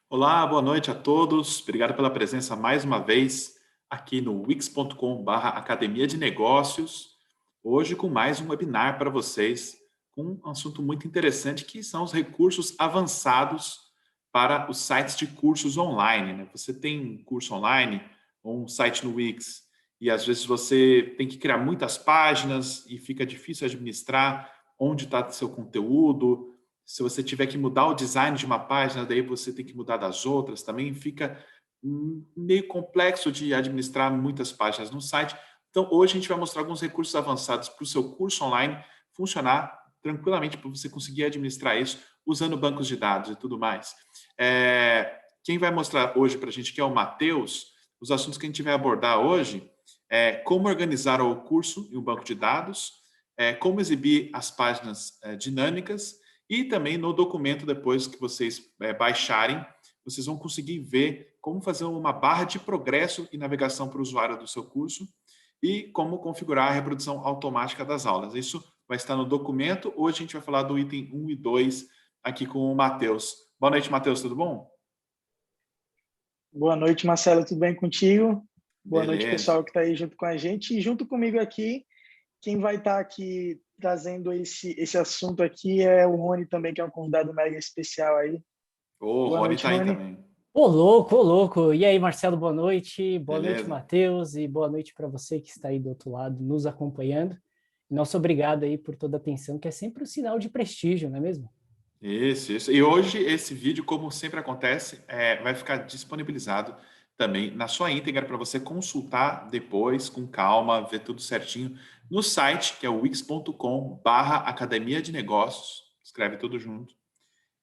Olá, boa noite a todos. Obrigado pela presença mais uma vez aqui no wix.com/academia de negócios. Hoje com mais um webinar para vocês com um assunto muito interessante que são os recursos avançados para os sites de cursos online, né? Você tem um curso online ou um site no Wix e às vezes você tem que criar muitas páginas e fica difícil administrar onde está seu conteúdo. Se você tiver que mudar o design de uma página, daí você tem que mudar das outras, também fica meio complexo de administrar muitas páginas no site. Então, hoje a gente vai mostrar alguns recursos avançados para o seu curso online funcionar tranquilamente, para você conseguir administrar isso usando bancos de dados e tudo mais. Quem vai mostrar hoje para a gente, que é o Matheus, os assuntos que a gente vai abordar hoje é como organizar o curso em um banco de dados, como exibir as páginas dinâmicas, e também no documento, depois que vocês baixarem, vocês vão conseguir ver como fazer uma barra de progresso e navegação para o usuário do seu curso e como configurar a reprodução automática das aulas. Isso vai estar no documento. Hoje a gente vai falar do item 1 e 2 aqui com o Matheus. Boa noite, Matheus, tudo bom? Boa noite, Marcelo, tudo bem contigo? Boa noite, Beleza. pessoal que está aí junto com a gente. E junto comigo aqui, quem vai estar aqui trazendo esse assunto aqui é o Rony também, que é um convidado mega especial aí. O Boa Rony noite, está aí Rony. também. Ô, louco, ô, louco. E aí, Marcelo, boa noite. Boa noite, Beleza. Matheus. E boa noite para você que está aí do outro lado nos acompanhando. Nosso obrigado aí por toda a atenção, que é sempre um sinal de prestígio, não é mesmo? Isso. E hoje esse vídeo, como sempre acontece, vai ficar disponibilizado também na sua íntegra para você consultar depois, com calma, ver tudo certinho, no site, que é o wix.com/academia de negócios, escreve tudo junto,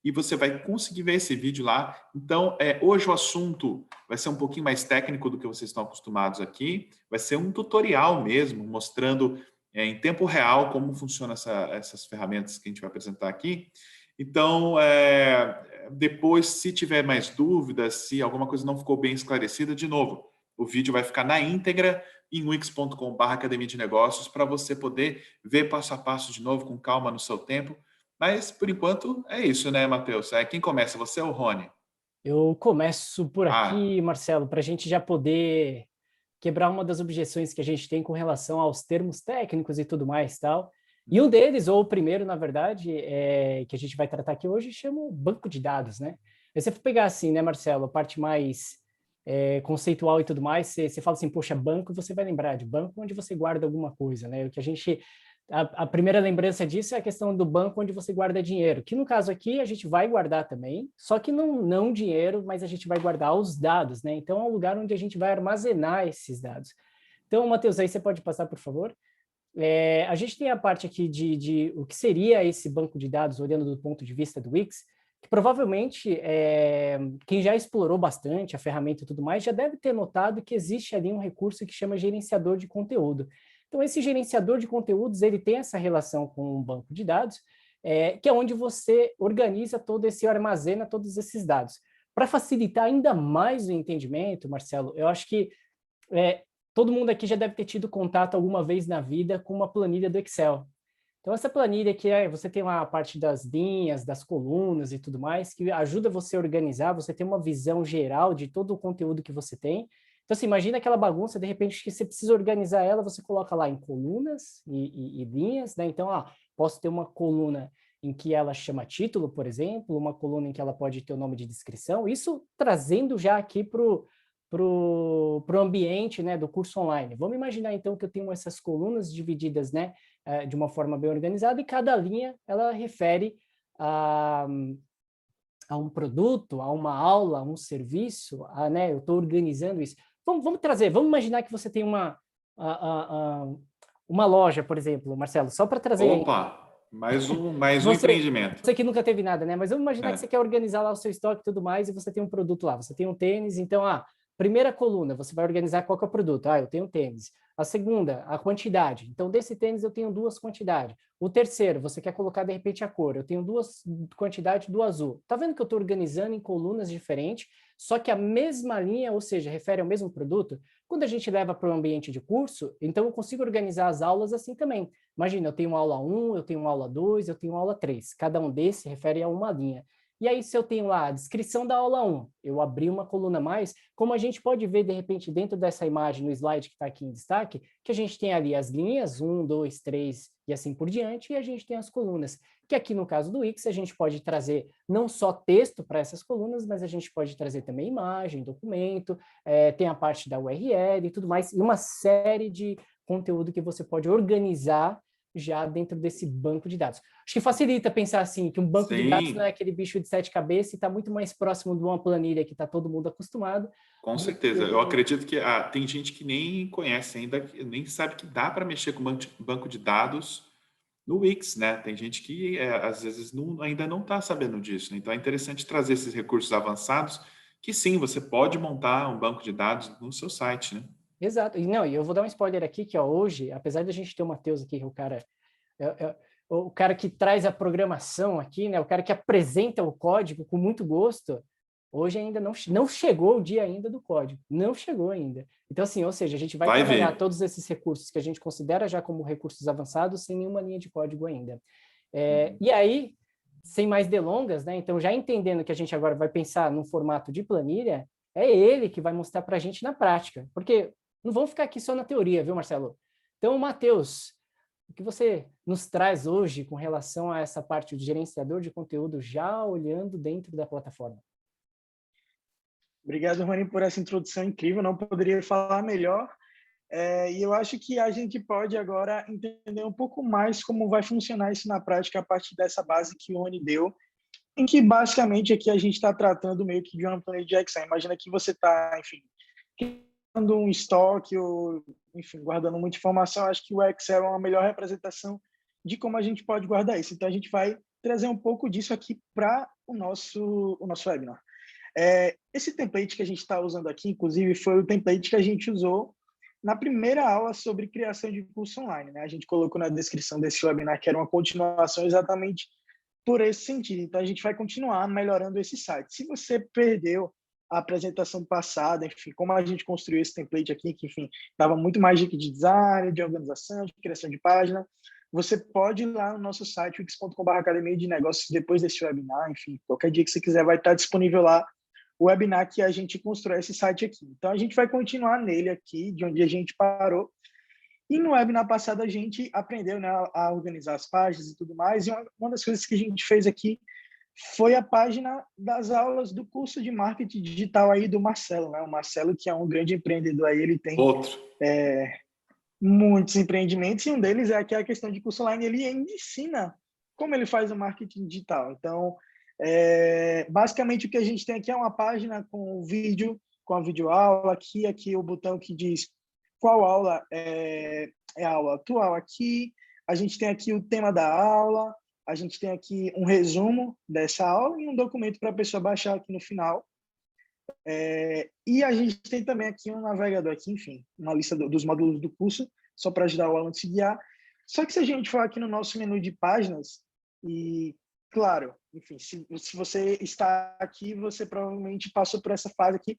e você vai conseguir ver esse vídeo lá. Então, hoje o assunto vai ser um pouquinho mais técnico do que vocês estão acostumados aqui, vai ser um tutorial mesmo, mostrando em tempo real como funcionam essas ferramentas que a gente vai apresentar aqui. Então, depois, se tiver mais dúvidas, se alguma coisa não ficou bem esclarecida, de novo, o vídeo vai ficar na íntegra em wix.com/academia de negócios para você poder ver passo a passo de novo, com calma no seu tempo. Mas, por enquanto, é isso, né, Matheus? Quem começa, você ou o Rony? Eu começo por Ah, aqui, Marcelo, para a gente já poder quebrar uma das objeções que a gente tem com relação aos termos técnicos e tudo mais, tal. E um deles, ou o primeiro, na verdade, que a gente vai tratar aqui hoje, chama o banco de dados, né? Aí você for pegar assim, né, Marcelo, a parte mais conceitual e tudo mais, você fala assim, poxa, banco, você vai lembrar de banco onde você guarda alguma coisa, né? O que a gente a primeira lembrança disso é a questão do banco onde você guarda dinheiro, que no caso aqui a gente vai guardar também, só que não dinheiro, mas a gente vai guardar os dados, né? Então é um lugar onde a gente vai armazenar esses dados. Então, Matheus, aí você pode passar, por favor? A gente tem a parte aqui de o que seria esse banco de dados, olhando do ponto de vista do Wix, que provavelmente quem já explorou bastante a ferramenta e tudo mais já deve ter notado que existe ali um recurso que chama gerenciador de conteúdo. Então, esse gerenciador de conteúdos, ele tem essa relação com um banco de dados, que é onde você organiza todo esse, armazena todos esses dados. Para facilitar ainda mais o entendimento, Marcelo, eu acho que todo mundo aqui já deve ter tido contato alguma vez na vida com uma planilha do Excel. Então, essa planilha que você tem lá a parte das linhas, das colunas e tudo mais, que ajuda você a organizar, você tem uma visão geral de todo o conteúdo que você tem. Então, você imagina aquela bagunça, de repente, que você precisa organizar ela, você coloca lá em colunas e linhas, né? Então, posso ter uma coluna em que ela chama título, por exemplo, uma coluna em que ela pode ter o nome de descrição, isso trazendo já aqui para o ambiente, né, do curso online. Vamos imaginar, então, que eu tenho essas colunas divididas, né, de uma forma bem organizada, e cada linha ela refere a um produto, a uma aula, a um serviço, né, eu estou organizando isso. Vamos trazer, vamos imaginar que você tem uma loja, por exemplo, Marcelo, só para trazer aí. opa, mais um Você, empreendimento. você que nunca teve nada, né? Mas vamos imaginar que você quer organizar lá o seu estoque e tudo mais, e você tem um produto lá. Você tem um tênis, então, primeira coluna, você vai organizar qual que é o produto. Eu tenho um tênis. A segunda, a quantidade. Então, desse tênis eu tenho duas quantidades. O terceiro, você quer colocar, de repente, a cor. Eu tenho duas quantidades do azul. Tá vendo que eu estou organizando em colunas diferentes, só que a mesma linha, ou seja, refere ao mesmo produto? Quando a gente leva para o ambiente de curso, então eu consigo organizar as aulas assim também. Imagina, eu tenho aula 1, eu tenho aula 2, eu tenho aula 3. Cada um desses refere a uma linha. E aí, se eu tenho lá a descrição da aula 1, eu abri uma coluna a mais, como a gente pode ver, de repente, dentro dessa imagem, no slide que está aqui em destaque, que a gente tem ali as linhas, 1, 2, 3 e assim por diante, e a gente tem as colunas. Que aqui, no caso do Wix, a gente pode trazer não só texto para essas colunas, mas a gente pode trazer também imagem, documento, tem a parte da URL e tudo mais, e uma série de conteúdo que você pode organizar já dentro desse banco de dados. Acho que facilita pensar assim, que um banco de dados não é aquele bicho de 7 cabeças e está muito mais próximo de uma planilha que está todo mundo acostumado. Com certeza. Eu acredito que tem gente que nem conhece ainda, nem sabe que dá para mexer com banco de dados no Wix, né? Tem gente que às vezes ainda não está sabendo disso, né? Então é interessante trazer esses recursos avançados que sim, você pode montar um banco de dados no seu site, né? Exato. E não, eu vou dar um spoiler aqui, que ó, hoje, apesar de a gente ter o Matheus aqui, que o cara que traz a programação aqui, né? O cara que apresenta o código com muito gosto, hoje ainda não chegou o dia ainda do código. Não chegou ainda. Então, assim, ou seja, a gente vai trabalhar ver todos esses recursos que a gente considera já como recursos avançados sem nenhuma linha de código ainda. E aí, sem mais delongas, né? Então, já entendendo que a gente agora vai pensar num formato de planilha, é ele que vai mostrar para a gente na prática. Porque não vamos ficar aqui só na teoria, viu, Marcelo? Então, Matheus, o que você nos traz hoje com relação a essa parte de gerenciador de conteúdo já olhando dentro da plataforma? Obrigado, Rony, por essa introdução incrível. Não poderia falar melhor. E eu acho que a gente pode agora entender um pouco mais como vai funcionar isso na prática a partir dessa base que o Rony deu, em que basicamente aqui a gente está tratando meio que de uma planilha de Excel. Imagina que você está, enfim, criando um estoque ou, enfim, guardando muita informação. Acho que o Excel é uma melhor representação de como a gente pode guardar isso. Então, a gente vai trazer um pouco disso aqui para o nosso webinar. Esse template que a gente está usando aqui, inclusive, foi o template que a gente usou na primeira aula sobre criação de curso online, né? A gente colocou na descrição desse webinar que era uma continuação exatamente por esse sentido. Então, a gente vai continuar melhorando esse site. Se você perdeu a apresentação passada, enfim, como a gente construiu esse template aqui, que, enfim, dava muito mais dica de design, de organização, de criação de página, você pode ir lá no nosso site, wix.com/academia de negócios, depois desse webinar, enfim, qualquer dia que você quiser vai estar disponível lá o webinar que a gente construiu esse site aqui. Então, a gente vai continuar nele aqui, de onde a gente parou. E no webinar passado, a gente aprendeu, né, a organizar as páginas e tudo mais. E uma das coisas que a gente fez aqui foi a página das aulas do curso de marketing digital aí do Marcelo, né? O Marcelo, que é um grande empreendedor aí, ele tem muitos empreendimentos, e um deles é aqui a questão de curso online. Ele ensina como ele faz o marketing digital. Então, basicamente o que a gente tem aqui é uma página com o vídeo, com a videoaula, aqui o botão que diz qual aula é a aula atual aqui, a gente tem aqui o tema da aula, a gente tem aqui um resumo dessa aula e um documento para a pessoa baixar aqui no final. E a gente tem também aqui um navegador aqui, enfim, uma lista dos módulos do curso, só para ajudar o aluno a se guiar. Só que se a gente for aqui no nosso menu de páginas, e claro, enfim, se você está aqui, você provavelmente passou por essa fase aqui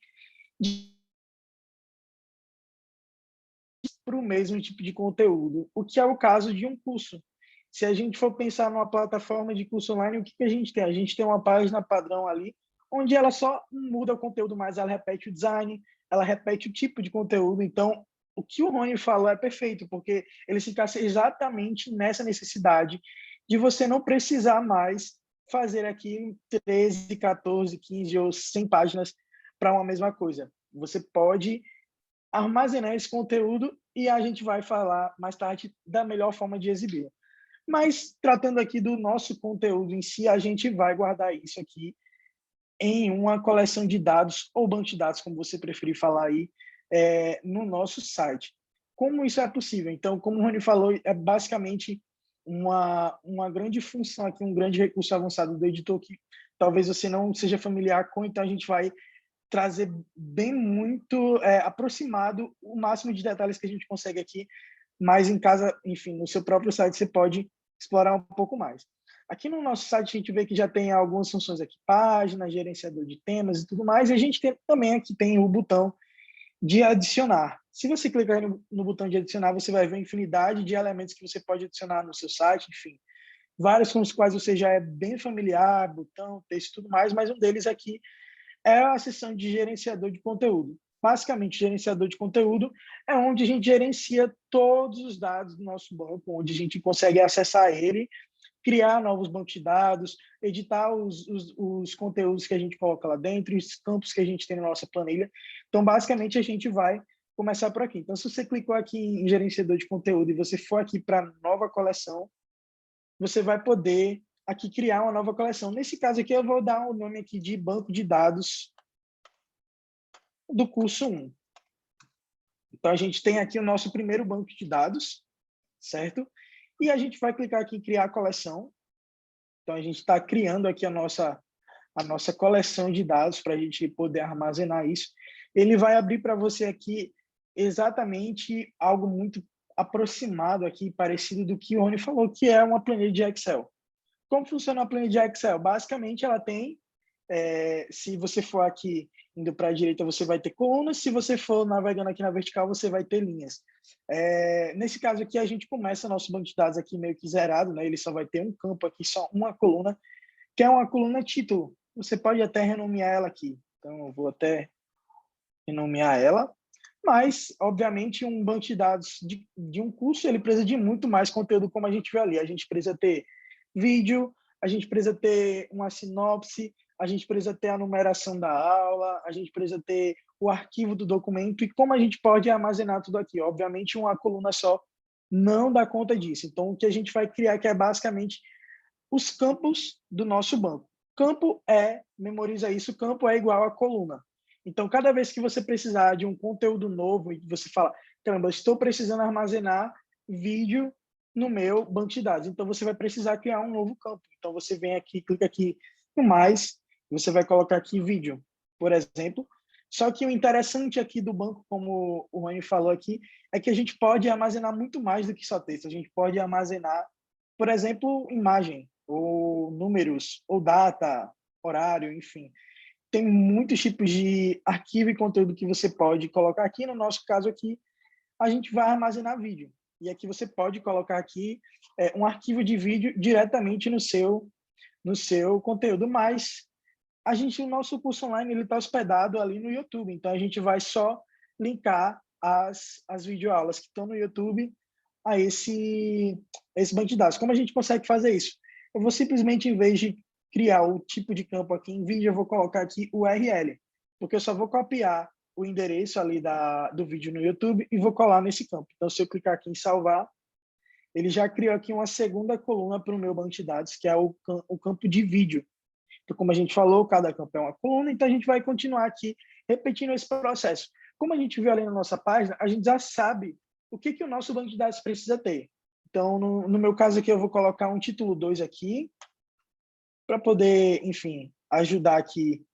para o mesmo tipo de conteúdo, o que é o caso de um curso. Se a gente for pensar numa plataforma de curso online, o que a gente tem? A gente tem uma página padrão ali, onde ela só muda o conteúdo, mas ela repete o design, ela repete o tipo de conteúdo. Então, o que o Rony falou é perfeito, porque ele se encaixa exatamente nessa necessidade de você não precisar mais fazer aqui 13, 14, 15 ou 100 páginas para uma mesma coisa. Você pode armazenar esse conteúdo e a gente vai falar mais tarde da melhor forma de exibir. Mas, tratando aqui do nosso conteúdo em si, a gente vai guardar isso aqui em uma coleção de dados, ou banco de dados, como você preferir falar aí, no nosso site. Como isso é possível? Então, como o Rony falou, é basicamente uma grande função aqui, um grande recurso avançado do editor que talvez você não seja familiar com, então a gente vai trazer bem muito aproximado o máximo de detalhes que a gente consegue aqui, mas em casa, enfim, no seu próprio site você pode explorar um pouco mais. Aqui no nosso site a gente vê que já tem algumas funções aqui, página, gerenciador de temas e tudo mais, e a gente tem também aqui tem o botão de adicionar. Se você clicar no botão de adicionar, você vai ver a infinidade de elementos que você pode adicionar no seu site, enfim. vários com os quais você já é bem familiar, botão, texto e tudo mais, mas um deles aqui é a seção de gerenciador de conteúdo. Basicamente, gerenciador de conteúdo é onde a gente gerencia todos os dados do nosso banco, onde a gente consegue acessar ele, criar novos bancos de dados, editar os conteúdos que a gente coloca lá dentro, os campos que a gente tem na nossa planilha. Então, basicamente, a gente vai começar por aqui. Então, se você clicou aqui em gerenciador de conteúdo e você for aqui para nova coleção, você vai poder aqui criar uma nova coleção. Nesse caso aqui, eu vou dar o nome aqui de banco de dados do curso 1. Então, a gente tem aqui o nosso primeiro banco de dados, certo? E a gente vai clicar aqui em criar coleção. Então, a gente está criando aqui a nossa coleção de dados para a gente poder armazenar isso. Ele vai abrir para você aqui exatamente algo muito aproximado aqui, parecido do que o Rony falou, que é uma planilha de Excel. Como funciona a planilha de Excel? Basicamente, ela tem, se você for aqui indo para a direita, você vai ter colunas, se você for navegando aqui na vertical, você vai ter linhas. Nesse caso aqui, a gente começa nosso banco de dados aqui meio que zerado, né? Ele só vai ter um campo aqui, só uma coluna, que é uma coluna título. Você pode até renomear ela aqui. Então, eu vou até renomear ela. Mas, obviamente, um banco de dados de um curso, ele precisa de muito mais conteúdo, como a gente viu ali. A gente precisa ter vídeo, a gente precisa ter uma sinopse, a gente precisa ter a numeração da aula, a gente precisa ter o arquivo do documento e como a gente pode armazenar tudo aqui. Obviamente, uma coluna só não dá conta disso. Então, o que a gente vai criar que é basicamente os campos do nosso banco. Campo memoriza isso, campo é igual a coluna. Então, cada vez que você precisar de um conteúdo novo e você fala, caramba, eu estou precisando armazenar vídeo no meu banco de dados. Então, você vai precisar criar um novo campo. Então, você vem aqui, clica aqui no mais, você vai colocar aqui vídeo, por exemplo. Só que o interessante aqui do banco, como o Rony falou aqui, é que a gente pode armazenar muito mais do que só texto. A gente pode armazenar, por exemplo, imagem, ou números, ou data, horário, enfim. Tem muitos tipos de arquivo e conteúdo que você pode colocar aqui. No nosso caso aqui, a gente vai armazenar vídeo. E aqui você pode colocar aqui um arquivo de vídeo diretamente no seu conteúdo. Mas o nosso curso online ele está hospedado ali no YouTube. Então, a gente vai só linkar as videoaulas que estão no YouTube a esse banco de dados. Como a gente consegue fazer isso? Eu vou simplesmente, em vez de criar o tipo de campo aqui em vídeo, eu vou colocar aqui o URL, porque eu só vou copiar o endereço ali do vídeo no YouTube e vou colar nesse campo. Então, se eu clicar aqui em salvar, ele já criou aqui uma segunda coluna para o meu banco de dados, que é o campo de vídeo. Então, como a gente falou, cada campo é uma coluna, então a gente vai continuar aqui repetindo esse processo. Como a gente viu ali na nossa página, a gente já sabe o que o nosso banco de dados precisa ter. Então, no meu caso aqui, eu vou colocar um título 2 aqui, para poder, enfim, ajudar aqui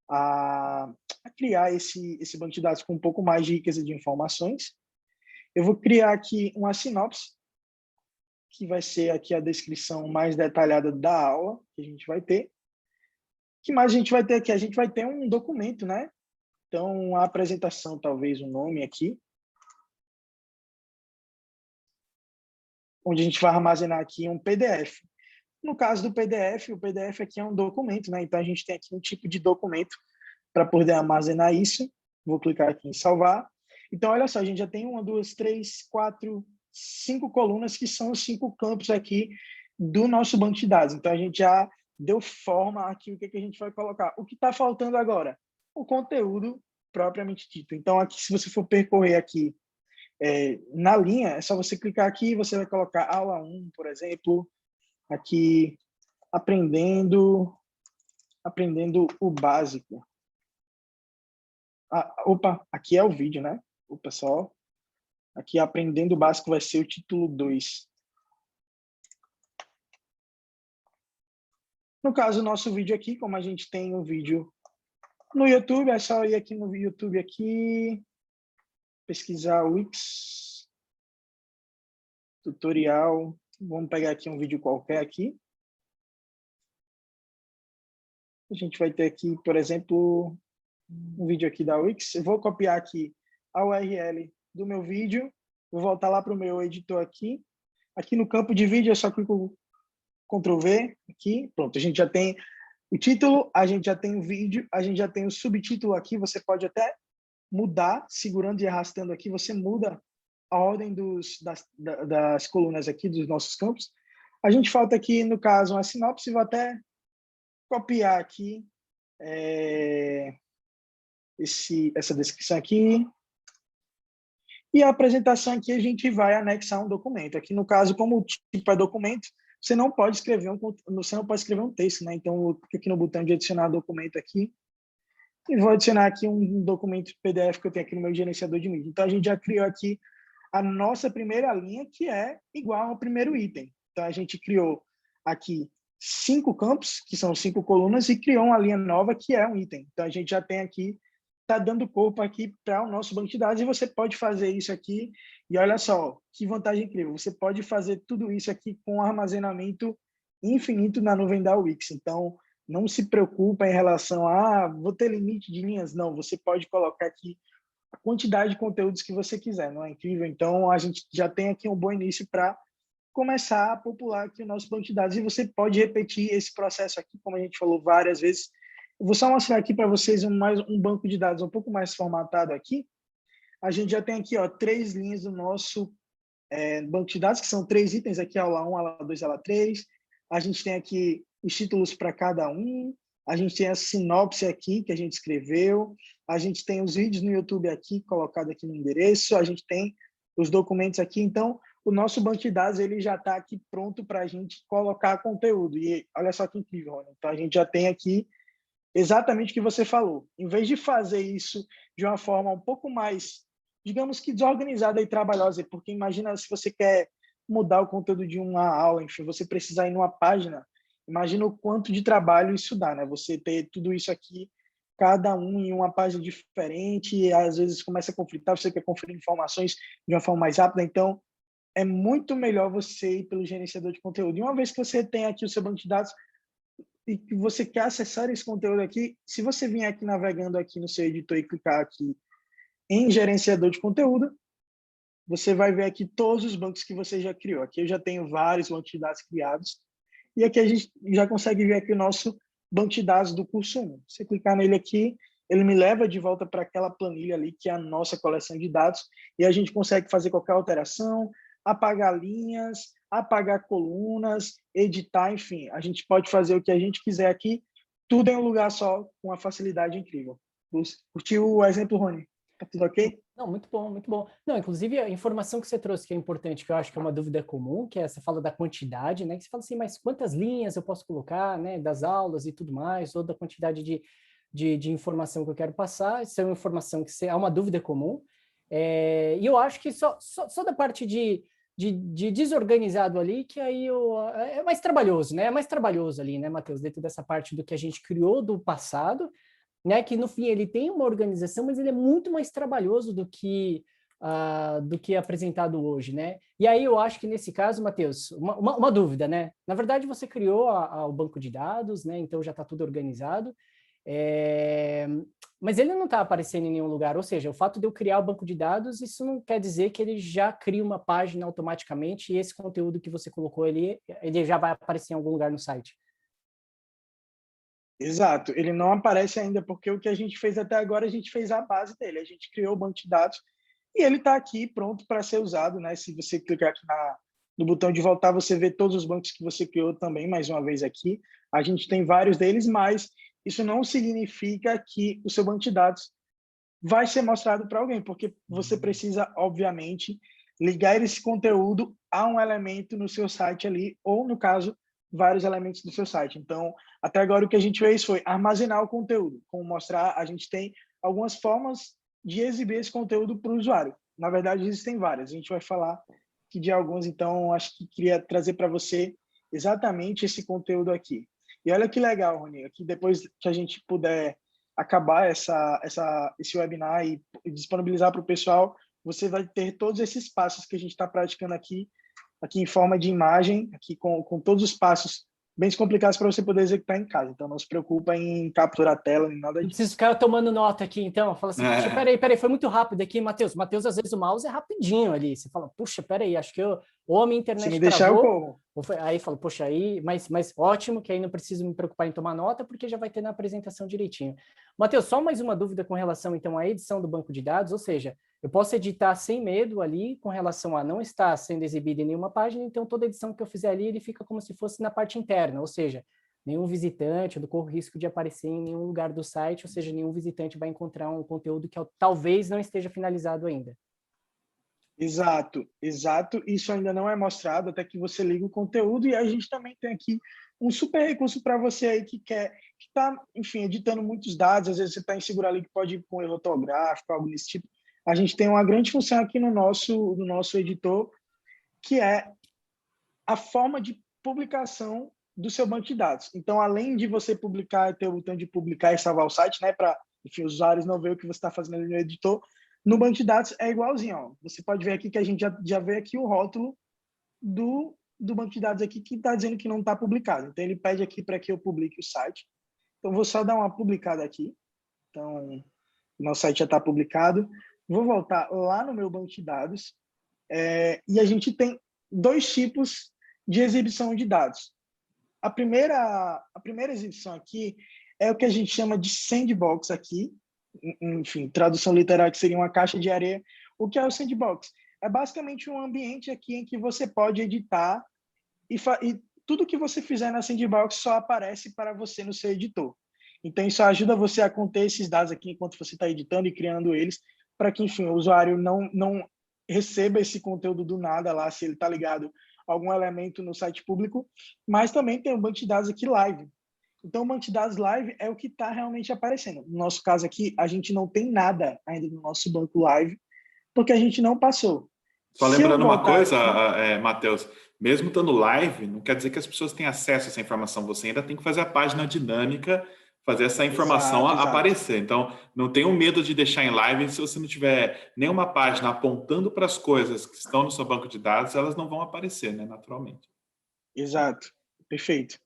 a criar esse banco de dados com um pouco mais de riqueza de informações. Eu vou criar aqui uma sinopse, que vai ser aqui a descrição mais detalhada da aula que a gente vai ter. O que mais a gente vai ter aqui? A gente vai ter um documento, né? Então, a apresentação, talvez o nome aqui, onde a gente vai armazenar aqui um PDF. No caso do PDF, o PDF aqui é um documento, né? Então, a gente tem aqui um tipo de documento para poder armazenar isso. Vou clicar aqui em salvar. Então, olha só, a gente já tem 1, 2, 3, 4, 5 colunas, que são os 5 campos aqui do nosso banco de dados. Então, a gente já deu forma aqui o que a gente vai colocar. O que está faltando agora? O conteúdo propriamente dito. Então, aqui, se você for percorrer aqui na linha, é só você clicar aqui e você vai colocar aula 1, por exemplo, aqui aprendendo o básico. Opa, aqui é o vídeo, né? O pessoal, aqui aprendendo o básico vai ser o título 2. No caso, o nosso vídeo aqui, como a gente tem um vídeo no YouTube, é só ir aqui no YouTube aqui, pesquisar Wix, tutorial, vamos pegar aqui um vídeo qualquer aqui. A gente vai ter aqui, por exemplo, um vídeo aqui da Wix. Eu vou copiar aqui a URL do meu vídeo, vou voltar lá para o meu editor aqui. Aqui no campo de vídeo, eu só clico Ctrl V aqui, pronto, a gente já tem o título, a gente já tem o vídeo, a gente já tem o subtítulo aqui, você pode até mudar, segurando e arrastando aqui, você muda a ordem das colunas aqui, dos nossos campos. A gente falta aqui, no caso, uma sinopse, vou até copiar aqui essa descrição aqui. E a apresentação aqui, a gente vai anexar um documento. Aqui, no caso, como o tipo é documento, você não pode escrever um texto, né? Então, eu clico aqui no botão de adicionar documento aqui e vou adicionar aqui um documento PDF que eu tenho aqui no meu gerenciador de mídia. Então, a gente já criou aqui a nossa primeira linha, que é igual ao primeiro item. Então, a gente criou aqui 5 campos, que são 5 colunas, e criou uma linha nova, que é um item. Então, a gente já tem aqui, está dando corpo aqui para o nosso banco de dados, e você pode fazer isso aqui. E olha só, que vantagem incrível. Você pode fazer tudo isso aqui com armazenamento infinito na nuvem da Wix. Então, não se preocupa em relação a vou ter limite de linhas. Não, você pode colocar aqui a quantidade de conteúdos que você quiser, não é incrível? Então, a gente já tem aqui um bom início para começar a popular aqui o nosso banco de dados. E você pode repetir esse processo aqui, como a gente falou várias vezes. Eu vou só mostrar aqui para vocês um banco de dados um pouco mais formatado aqui. A gente já tem aqui 3 linhas do nosso banco de dados, que são 3 itens aqui, aula 1, aula 2, aula 3. A gente tem aqui os títulos para cada um. A gente tem a sinopse aqui que a gente escreveu. A gente tem os vídeos no YouTube aqui, colocado aqui no endereço. A gente tem os documentos aqui. Então, o nosso banco de dados ele já está aqui pronto para a gente colocar conteúdo. E olha só que incrível, Rony. Então, a gente já tem aqui exatamente o que você falou. Em vez de fazer isso de uma forma um pouco mais, digamos que desorganizada e trabalhosa, porque imagina se você quer mudar o conteúdo de uma aula, enfim, você precisar ir numa página, imagina o quanto de trabalho isso dá, né? Você ter tudo isso aqui, cada um em uma página diferente, e às vezes começa a conflitar, você quer conferir informações de uma forma mais rápida, então é muito melhor você ir pelo gerenciador de conteúdo. E uma vez que você tem aqui o seu banco de dados e que você quer acessar esse conteúdo aqui, se você vier aqui navegando aqui no seu editor e clicar aqui em gerenciador de conteúdo, você vai ver aqui todos os bancos que você já criou. Aqui eu já tenho vários bancos de dados criados. E aqui a gente já consegue ver aqui o nosso banco de dados do curso 1. Você clicar nele aqui, ele me leva de volta para aquela planilha ali, que é a nossa coleção de dados, e a gente consegue fazer qualquer alteração, apagar linhas, apagar colunas, editar, enfim. A gente pode fazer o que a gente quiser aqui, tudo em um lugar só, com uma facilidade incrível. Curtiu o exemplo, Rony? Tá tudo ok? Não, muito bom, muito bom. Não, inclusive a informação que você trouxe que é importante, que eu acho que é uma dúvida comum, que é você fala da quantidade, né? Que você fala assim, mas quantas linhas eu posso colocar, né? Das aulas e tudo mais, ou da quantidade de informação que eu quero passar. Isso é uma informação que é uma dúvida comum. E eu acho que só da parte de desorganizado ali, que aí é mais trabalhoso, né? É mais trabalhoso ali, né, Matheus? Dentro dessa parte do que a gente criou do passado, né, que no fim ele tem uma organização, mas ele é muito mais trabalhoso do que apresentado hoje, né? E aí eu acho que nesse caso, Matheus, uma dúvida, né? Na verdade você criou o banco de dados, né? Então já está tudo organizado, mas ele não está aparecendo em nenhum lugar, ou seja, o fato de eu criar o banco de dados, isso não quer dizer que ele já cria uma página automaticamente e esse conteúdo que você colocou ali, ele já vai aparecer em algum lugar no site. Exato, ele não aparece ainda porque o que a gente fez até agora, a gente fez a base dele, a gente criou o banco de dados e ele está aqui pronto para ser usado, né? Se você clicar aqui no botão de voltar, você vê todos os bancos que você criou também, mais uma vez aqui. A gente tem vários deles, mas isso não significa que o seu banco de dados vai ser mostrado para alguém, porque você precisa, obviamente, ligar esse conteúdo a um elemento no seu site ali, ou, no caso, vários elementos do seu site. Então, até agora o que a gente fez foi armazenar o conteúdo. Como mostrar, a gente tem algumas formas de exibir esse conteúdo para o usuário. Na verdade, existem várias. A gente vai falar aqui de algumas, então acho que queria trazer para você exatamente esse conteúdo aqui. E olha que legal, Rony, aqui depois que a gente puder acabar esse webinar e disponibilizar para o pessoal, você vai ter todos esses passos que a gente está praticando aqui em forma de imagem, aqui com todos os passos bem complicados para você poder executar em casa. Então, não se preocupa em capturar a tela nem nada Não disso. preciso ficar tomando nota aqui, então. Fala assim, puxa, peraí, foi muito rápido aqui, Matheus. Matheus, às vezes o mouse é rapidinho ali. Você fala, puxa, peraí, acho que ou a minha Se internet me deixar, eu travou, corro. aí fala, poxa, aí, mas ótimo, que aí não preciso me preocupar em tomar nota, porque já vai ter na apresentação direitinho. Matheus, só mais uma dúvida com relação, então, à edição do banco de dados, ou seja, eu posso editar sem medo ali, com relação a não estar sendo exibido em nenhuma página, então toda edição que eu fizer ali, ele fica como se fosse na parte interna, ou seja, nenhum visitante, eu não corro risco de aparecer em nenhum lugar do site, ou seja, nenhum visitante vai encontrar um conteúdo que talvez não esteja finalizado ainda. Exato, exato. Isso ainda não é mostrado até que você liga o conteúdo, e a gente também tem aqui um super recurso para você aí que está, enfim, editando muitos dados, às vezes você está inseguro ali que pode ir com erro ortográfico, algo desse tipo. A gente tem uma grande função aqui no nosso editor, que é a forma de publicação do seu banco de dados. Então, além de você publicar, ter o botão de publicar e salvar o site, né, para, enfim, os usuários não verem o que você está fazendo ali no editor, no banco de dados é igualzinho. Ó. Você pode ver aqui que a gente já vê aqui o rótulo do banco de dados aqui que está dizendo que não está publicado. Então, ele pede aqui para que eu publique o site. Então, vou só dar uma publicada aqui. Então, nosso site já está publicado. Vou voltar lá no meu banco de dados. E a gente tem dois tipos de exibição de dados. A primeira exibição aqui é o que a gente chama de sandbox aqui, enfim, tradução literal que seria uma caixa de areia. O que é o sandbox? É basicamente um ambiente aqui em que você pode editar e tudo que você fizer na sandbox só aparece para você no seu editor. Então, isso ajuda você a conter esses dados aqui enquanto você está editando e criando eles, para que, enfim, o usuário não receba esse conteúdo do nada lá, se ele está ligado a algum elemento no site público, mas também tem um banco de dados aqui live. Então, o banco de dados live é o que está realmente aparecendo. No nosso caso aqui, a gente não tem nada ainda no nosso banco live, porque a gente não passou. Só lembrando uma coisa, Matheus, mesmo estando live, não quer dizer que as pessoas têm acesso a essa informação. Você ainda tem que fazer a página dinâmica, fazer essa informação aparecer. Então, não tenham medo de deixar em live. Se você não tiver nenhuma página apontando para as coisas que estão no seu banco de dados, elas não vão aparecer, né, naturalmente. Exato, perfeito.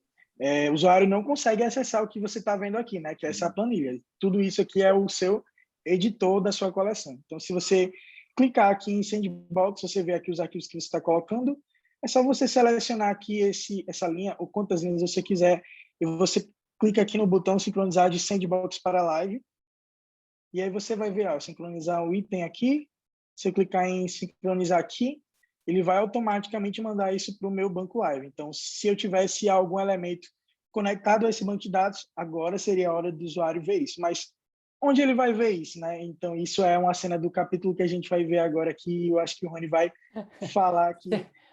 O usuário não consegue acessar o que você está vendo aqui, né, que é essa planilha. Tudo isso aqui é o seu editor da sua coleção. Então, se você clicar aqui em Sandbox, você vê aqui os arquivos que você está colocando, é só você selecionar aqui essa linha, ou quantas linhas você quiser, e você clica aqui no botão sincronizar de Sandbox para live, e aí você vai ver, ó, sincronizar o item aqui, se clicar em sincronizar aqui, ele vai automaticamente mandar isso para o meu banco live. Então, se eu tivesse algum elemento conectado a esse banco de dados, agora seria a hora do usuário ver isso. Mas onde ele vai ver isso, né? Então, isso é uma cena do capítulo que a gente vai ver agora aqui. Eu acho que o Rony vai falar aqui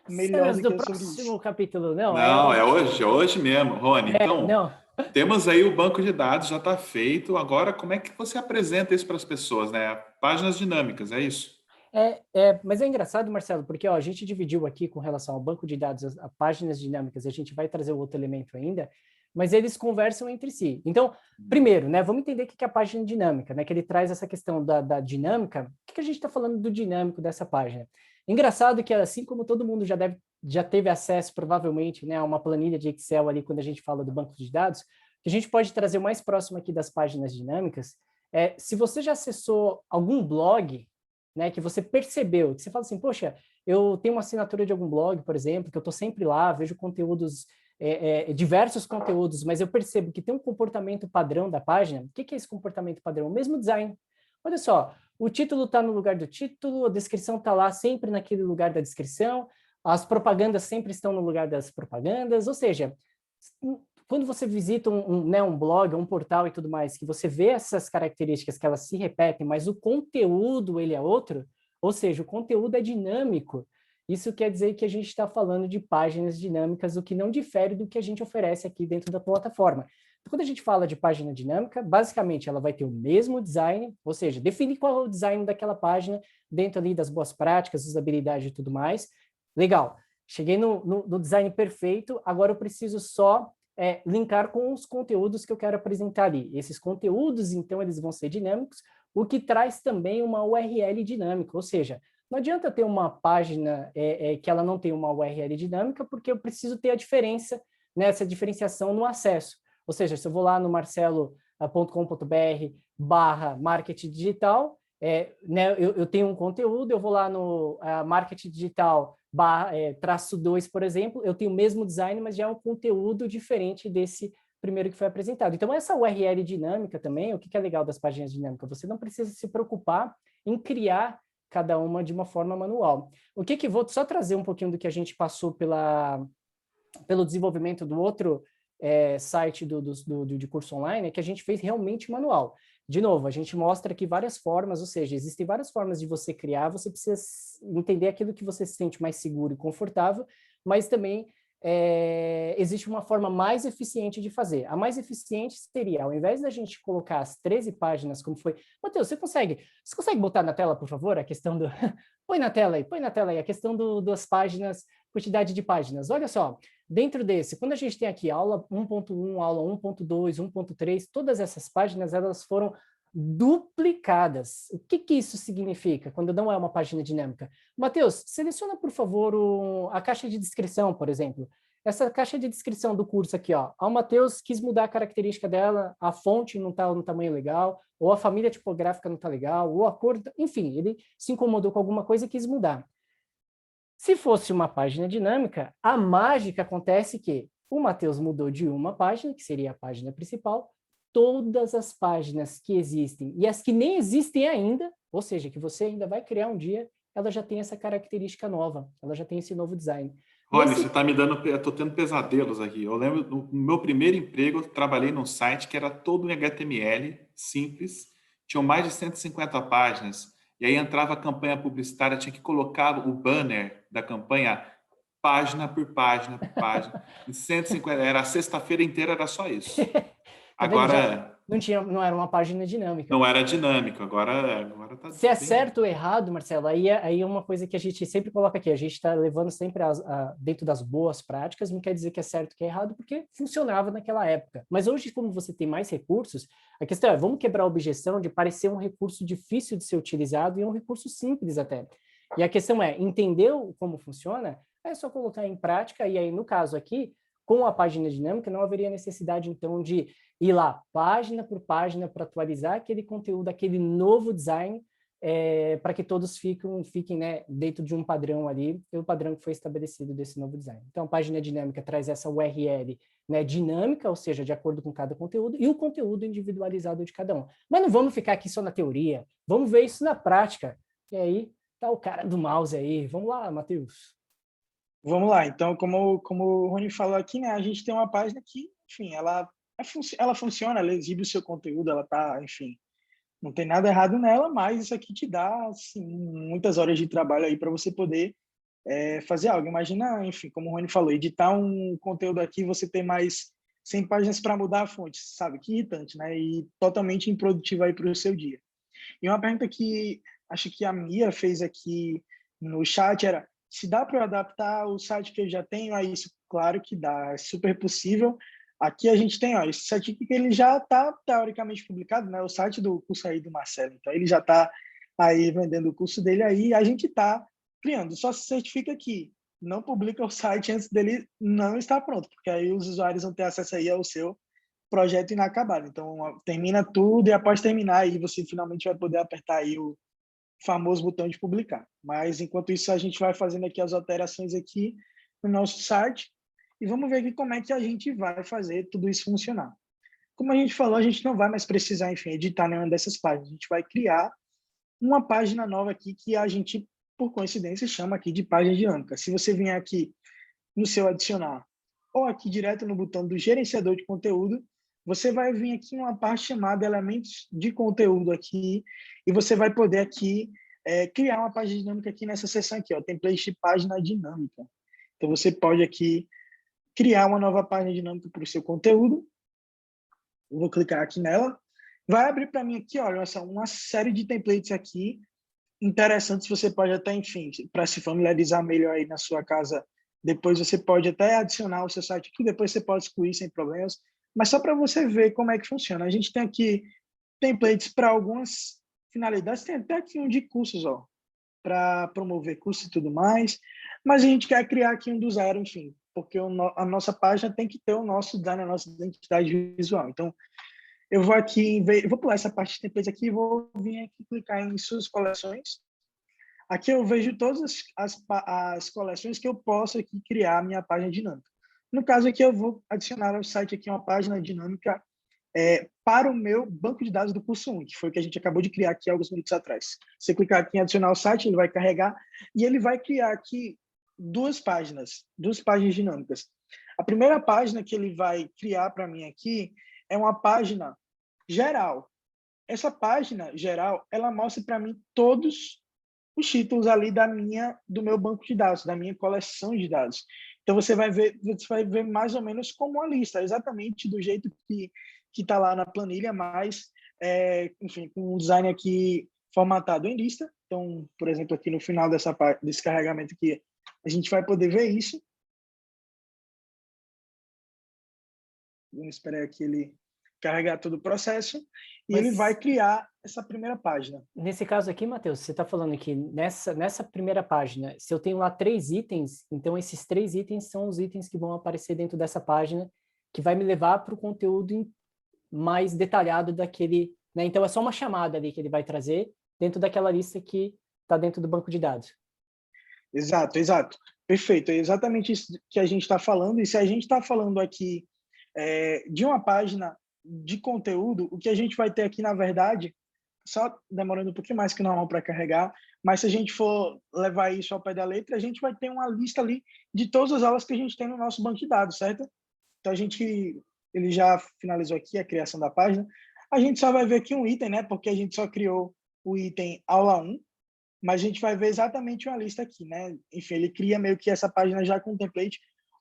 melhor do que eu sobre isso. Próximo capítulo, não? Não, é hoje mesmo, Rony. Então, não. Temos aí o banco de dados, já está feito. Agora, como é que você apresenta isso para as pessoas, né? Páginas dinâmicas, é isso? Mas é engraçado, Marcelo, porque ó, a gente dividiu aqui com relação ao banco de dados, a páginas dinâmicas, a gente vai trazer o outro elemento ainda, mas eles conversam entre si. Então, primeiro, né, vamos entender o que é a página dinâmica, né, que ele traz essa questão da dinâmica. O que a gente está falando do dinâmico dessa página? Engraçado que, assim como todo mundo já teve acesso, provavelmente, né, a uma planilha de Excel ali, quando a gente fala do banco de dados, que a gente pode trazer o mais próximo aqui das páginas dinâmicas, se você já acessou algum blog, né, que você percebeu, que você fala assim, poxa, eu tenho uma assinatura de algum blog, por exemplo, que eu estou sempre lá, vejo conteúdos, diversos conteúdos, mas eu percebo que tem um comportamento padrão da página. O que é esse comportamento padrão? O mesmo design. Olha só, o título está no lugar do título, a descrição está lá sempre naquele lugar da descrição, as propagandas sempre estão no lugar das propagandas, ou seja, quando você visita um blog, um portal e tudo mais, que você vê essas características que elas se repetem, mas o conteúdo ele é outro, ou seja, o conteúdo é dinâmico, isso quer dizer que a gente está falando de páginas dinâmicas, o que não difere do que a gente oferece aqui dentro da plataforma. Então, quando a gente fala de página dinâmica, basicamente ela vai ter o mesmo design, ou seja, definir qual é o design daquela página dentro ali das boas práticas, usabilidade e tudo mais. Legal, cheguei no design perfeito, agora eu preciso só linkar com os conteúdos que eu quero apresentar ali. Esses conteúdos, então, eles vão ser dinâmicos, o que traz também uma URL dinâmica, ou seja, não adianta ter uma página que ela não tem uma URL dinâmica, porque eu preciso ter a diferença, nessa diferenciação no acesso. Ou seja, se eu vou lá no marcelo.com.br/marketing digital, né, eu tenho um conteúdo, eu vou lá no marketing digital -2, por exemplo, eu tenho o mesmo design, mas já é um conteúdo diferente desse primeiro que foi apresentado. Então, essa URL dinâmica também, o que é legal das páginas dinâmicas? Você não precisa se preocupar em criar cada uma de uma forma manual. Vou só trazer um pouquinho do que a gente passou pelo desenvolvimento do outro site de curso online, que a gente fez realmente manual. De novo, a gente mostra aqui várias formas, ou seja, existem várias formas de você criar, você precisa entender aquilo que você se sente mais seguro e confortável, mas também existe uma forma mais eficiente de fazer. A mais eficiente seria, ao invés da gente colocar as 13 páginas, como foi... Matheus, você consegue botar na tela, por favor, a questão do... põe na tela aí, a questão das páginas, quantidade de páginas. Olha só, dentro desse, quando a gente tem aqui aula 1.1, aula 1.2, 1.3, todas essas páginas, elas foram duplicadas. O que isso significa quando não é uma página dinâmica? Matheus, seleciona, por favor, a caixa de descrição, por exemplo. Essa caixa de descrição do curso aqui, ó. O Matheus quis mudar a característica dela, a fonte não está no tamanho legal, ou a família tipográfica não está legal, ou a cor... Enfim, ele se incomodou com alguma coisa e quis mudar. Se fosse uma página dinâmica, a mágica acontece que o Matheus mudou de uma página, que seria a página principal, todas as páginas que existem e as que nem existem ainda, ou seja, que você ainda vai criar um dia, ela já tem essa característica nova, ela já tem esse novo design. Rony, você está me dando... Eu estou tendo pesadelos aqui. Eu lembro, no meu primeiro emprego, eu trabalhei num site que era todo em HTML, simples, tinham mais de 150 páginas, e aí entrava a campanha publicitária, tinha que colocar o banner da campanha página por página por página, em 150, era a sexta-feira inteira, era só isso. Agora... Não era uma página dinâmica. Não era dinâmico, agora tá... Se é certo ou errado, Marcelo, aí é uma coisa que a gente sempre coloca aqui, a gente está levando sempre dentro das boas práticas, não quer dizer que é certo ou que é errado, porque funcionava naquela época. Mas hoje, como você tem mais recursos, a questão é, vamos quebrar a objeção de parecer um recurso difícil de ser utilizado e um recurso simples até. E a questão é, entendeu como funciona? É só colocar em prática, e aí, no caso aqui, com a página dinâmica, não haveria necessidade, então, de ir lá, página por página, para atualizar aquele conteúdo, aquele novo design, para que todos fiquem né, dentro de um padrão ali, e o padrão que foi estabelecido desse novo design. Então, a página dinâmica traz essa URL né, dinâmica, ou seja, de acordo com cada conteúdo, e o conteúdo individualizado de cada um. Mas não vamos ficar aqui só na teoria, vamos ver isso na prática. E aí, tá o cara do mouse aí. Vamos lá, Matheus. Vamos lá, então, como o Rony falou aqui, né, a gente tem uma página que, enfim, ela funciona, ela exibe o seu conteúdo, ela tá, enfim, não tem nada errado nela, mas isso aqui te dá, assim, muitas horas de trabalho aí para você poder fazer algo. Imagina, enfim, como o Rony falou, editar um conteúdo aqui, você ter mais 100 páginas para mudar a fonte, sabe? Que irritante, né? E totalmente improdutivo aí para o seu dia. E uma pergunta que acho que a Mia fez aqui no chat era: se dá para eu adaptar o site que eu já tenho a isso? Claro que dá, é super possível. Aqui a gente tem, ó, esse site aqui que ele já está teoricamente publicado, né? O site do curso aí do Marcelo. Então, ele já está aí vendendo o curso dele aí, a gente está criando. Só se certifica que não publica o site antes dele não estar pronto, porque aí os usuários vão ter acesso aí ao seu projeto inacabado. Então, termina tudo e após terminar, aí você finalmente vai poder apertar aí o famoso botão de publicar. Mas, enquanto isso, a gente vai fazendo aqui as alterações aqui no nosso site e vamos ver aqui como é que a gente vai fazer tudo isso funcionar. Como a gente falou, a gente não vai mais precisar, enfim, editar nenhuma dessas páginas. A gente vai criar uma página nova aqui que a gente, por coincidência, chama aqui de página dinâmica. Se você vier aqui no seu adicionar ou aqui direto no botão do gerenciador de conteúdo, você vai vir aqui em uma parte chamada elementos de conteúdo aqui e você vai poder aqui criar uma página dinâmica aqui nessa seção aqui, ó, template de página dinâmica. Então, você pode aqui criar uma nova página dinâmica para o seu conteúdo. Eu vou clicar aqui nela. Vai abrir para mim aqui, olha, uma série de templates aqui interessantes. Você pode até, enfim, para se familiarizar melhor aí na sua casa, depois você pode até adicionar o seu site aqui, depois você pode excluir sem problemas. Mas só para você ver como é que funciona. A gente tem aqui templates para algumas finalidades. Tem até aqui um de cursos, ó, para promover cursos e tudo mais. Mas a gente quer criar aqui um do zero, enfim, porque a nossa página tem que ter o nosso design, a nossa identidade visual. Então, eu vou aqui, vou pular essa parte de templates aqui, vou vir aqui clicar em suas coleções. Aqui eu vejo todas as coleções que eu posso aqui criar a minha página dinâmica. No caso aqui, eu vou adicionar ao site aqui uma página dinâmica para o meu banco de dados do curso 1, que foi o que a gente acabou de criar aqui alguns minutos atrás. Você clicar aqui em adicionar ao site, ele vai carregar e ele vai criar aqui duas páginas dinâmicas. A primeira página que ele vai criar para mim aqui é uma página geral. Essa página geral, ela mostra para mim todos os títulos ali do meu banco de dados, da minha coleção de dados. Então você vai ver mais ou menos como uma lista, exatamente do jeito que está lá na planilha, mas enfim, com um design aqui formatado em lista. Então, por exemplo, aqui no final desse carregamento aqui, a gente vai poder ver isso. Vamos esperar aqui ele carregar todo o processo e ele vai criar essa primeira página. Nesse caso aqui, Matheus, você está falando que nessa primeira página, se eu tenho lá 3 itens, então esses 3 itens são os itens que vão aparecer dentro dessa página, que vai me levar para o conteúdo mais detalhado daquele, né? Então é só uma chamada ali que ele vai trazer dentro daquela lista que está dentro do banco de dados. Exato. Perfeito. É exatamente isso que a gente está falando. E se a gente está falando aqui de uma página de conteúdo, o que a gente vai ter aqui, na verdade, só demorando um pouquinho mais que normal para carregar, mas se a gente for levar isso ao pé da letra, a gente vai ter uma lista ali de todas as aulas que a gente tem no nosso banco de dados, certo? Então, ele já finalizou aqui a criação da página. A gente só vai ver aqui um item, né? Porque a gente só criou o item aula 1, mas a gente vai ver exatamente uma lista aqui, né? Enfim, ele cria meio que essa página já com template.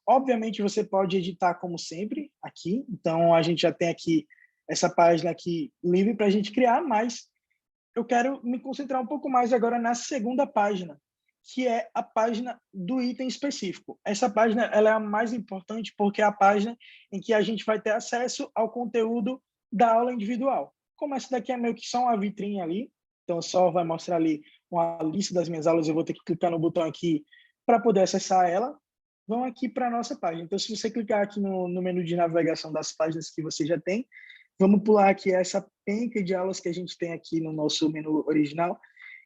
Obviamente, você pode editar como sempre aqui. Então, a gente já tem aqui essa página aqui livre para a gente criar, mas eu quero me concentrar um pouco mais agora na segunda página, que é a página do item específico. Essa página ela é a mais importante porque é a página em que a gente vai ter acesso ao conteúdo da aula individual. Como essa daqui é meio que só uma vitrine ali, então só vai mostrar ali uma lista das minhas aulas, eu vou ter que clicar no botão aqui para poder acessar ela. Vão aqui para a nossa página. Então, se você clicar aqui no menu de navegação das páginas que você já tem, vamos pular aqui essa penca de aulas que a gente tem aqui no nosso menu original.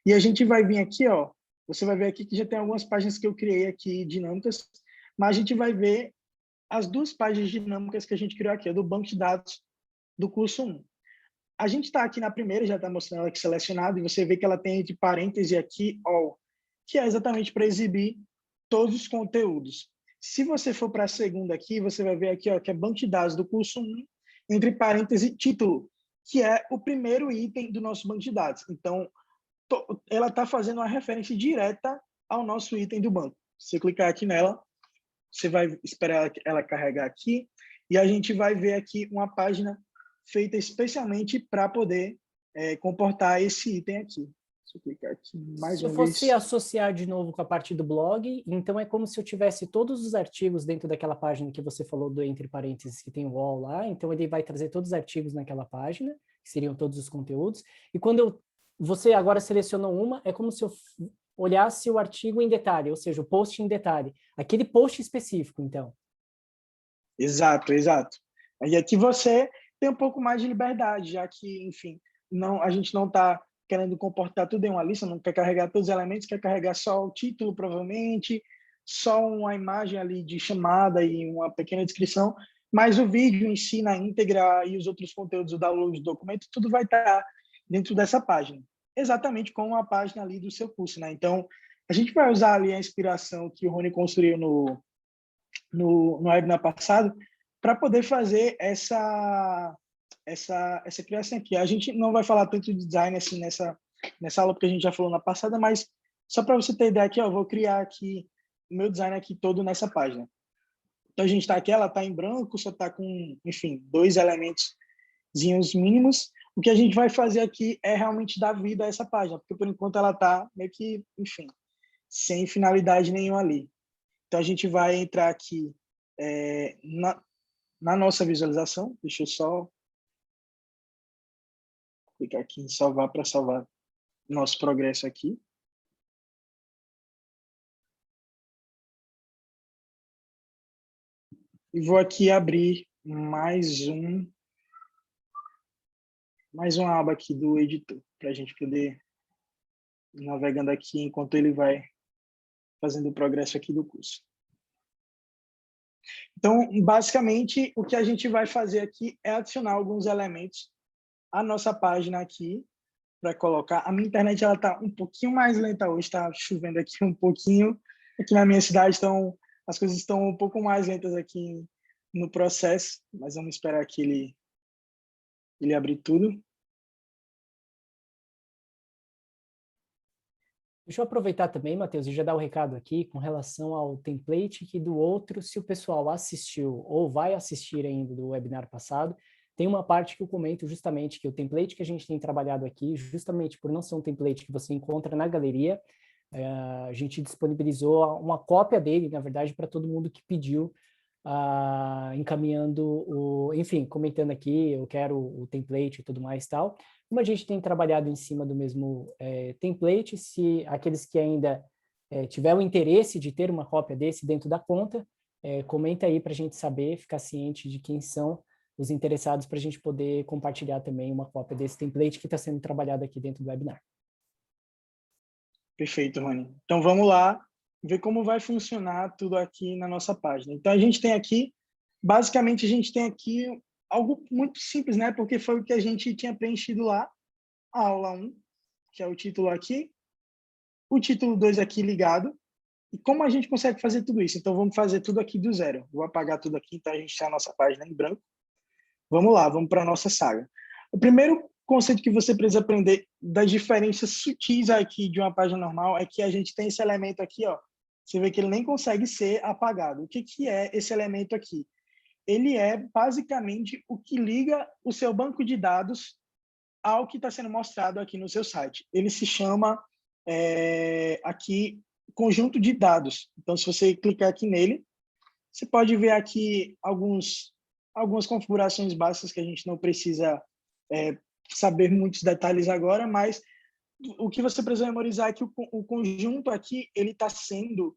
E a gente vai vir aqui, ó. Você vai ver aqui que já tem algumas páginas que eu criei aqui dinâmicas, mas a gente vai ver as 2 páginas dinâmicas que a gente criou aqui, ó, do banco de dados do curso 1. A gente está aqui na primeira, já está mostrando ela aqui selecionada, e você vê que ela tem entre parênteses aqui, all, que é exatamente para exibir todos os conteúdos. Se você for para a segunda aqui, você vai ver aqui, ó, que é banco de dados do curso 1, entre parênteses, título, que é o primeiro item do nosso banco de dados. Então, ela está fazendo uma referência direta ao nosso item do banco. Se você clicar aqui nela, você vai esperar ela carregar aqui, e a gente vai ver aqui uma página feita especialmente para poder comportar esse item aqui. Deixa eu clicar aqui mais Se eu uma fosse vez. associar de novo com a parte do blog, então é como se eu tivesse todos os artigos dentro daquela página que você falou do entre parênteses, que tem o all lá, então ele vai trazer todos os artigos naquela página, que seriam todos os conteúdos, e quando você agora selecionou uma, é como se eu olhasse o artigo em detalhe, ou seja, o post em detalhe, aquele post específico, então. Exato. E aqui você tem um pouco mais de liberdade, já que, enfim, a gente não está querendo comportar tudo em uma lista, não quer carregar todos os elementos, quer carregar só o título, provavelmente, só uma imagem ali de chamada e uma pequena descrição, mas o vídeo em si, na íntegra, e os outros conteúdos, o download do documento, tudo vai estar dentro dessa página, exatamente como a página ali do seu curso, né? Então, a gente vai usar ali a inspiração que o Rony construiu no webinar passado para poder fazer essa criação aqui. A gente não vai falar tanto de design assim nessa aula, porque a gente já falou na passada, mas só para você ter ideia aqui, ó, eu vou criar aqui o meu design aqui todo nessa página. Então, a gente está aqui, ela está em branco, só está com, enfim, 2 elementos mínimos. O que a gente vai fazer aqui é realmente dar vida a essa página, porque por enquanto ela está meio que, enfim, sem finalidade nenhuma ali. Então, a gente vai entrar aqui na nossa visualização. Deixa eu só clicar aqui em salvar para salvar nosso progresso aqui. E vou aqui abrir mais uma aba aqui do editor, para a gente poder ir navegando aqui enquanto ele vai fazendo o progresso aqui do curso. Então, basicamente, o que a gente vai fazer aqui é adicionar alguns elementos à nossa página aqui, para colocar. A minha internet está um pouquinho mais lenta hoje, está chovendo aqui um pouquinho. Aqui na minha cidade as coisas estão um pouco mais lentas aqui no processo, mas vamos esperar que ele abrir tudo. Deixa eu aproveitar também, Matheus, e já dar o recado aqui com relação ao template que do outro, se o pessoal assistiu ou vai assistir ainda do webinar passado, tem uma parte que eu comento justamente que o template que a gente tem trabalhado aqui, justamente por não ser um template que você encontra na galeria, a gente disponibilizou uma cópia dele, na verdade, para todo mundo que pediu, encaminhando, enfim, comentando aqui, eu quero o template e tudo mais e tal. Como a gente tem trabalhado em cima do mesmo template, se aqueles que ainda tiver o interesse de ter uma cópia desse dentro da conta, comenta aí para a gente saber, ficar ciente de quem são os interessados para a gente poder compartilhar também uma cópia desse template que está sendo trabalhado aqui dentro do webinar. Perfeito, Rony. Então, vamos lá ver como vai funcionar tudo aqui na nossa página. Então, a gente tem aqui, basicamente, a gente tem aqui algo muito simples, né? Porque foi o que a gente tinha preenchido lá, a aula 1, que é o título aqui, o título 2 aqui ligado. E como a gente consegue fazer tudo isso? Então, vamos fazer tudo aqui do zero. Vou apagar tudo aqui, então a gente tem a nossa página em branco. Vamos lá, vamos para a nossa saga. O primeiro conceito que você precisa aprender das diferenças sutis aqui de uma página normal é que a gente tem esse elemento aqui, ó. Você vê que ele nem consegue ser apagado. O que é esse elemento aqui? Ele é basicamente o que liga o seu banco de dados ao que está sendo mostrado aqui no seu site. Ele se chama aqui conjunto de dados. Então, se você clicar aqui nele, você pode ver aqui algumas configurações básicas que a gente não precisa saber muitos detalhes agora, mas o que você precisa memorizar é que o conjunto aqui ele está sendo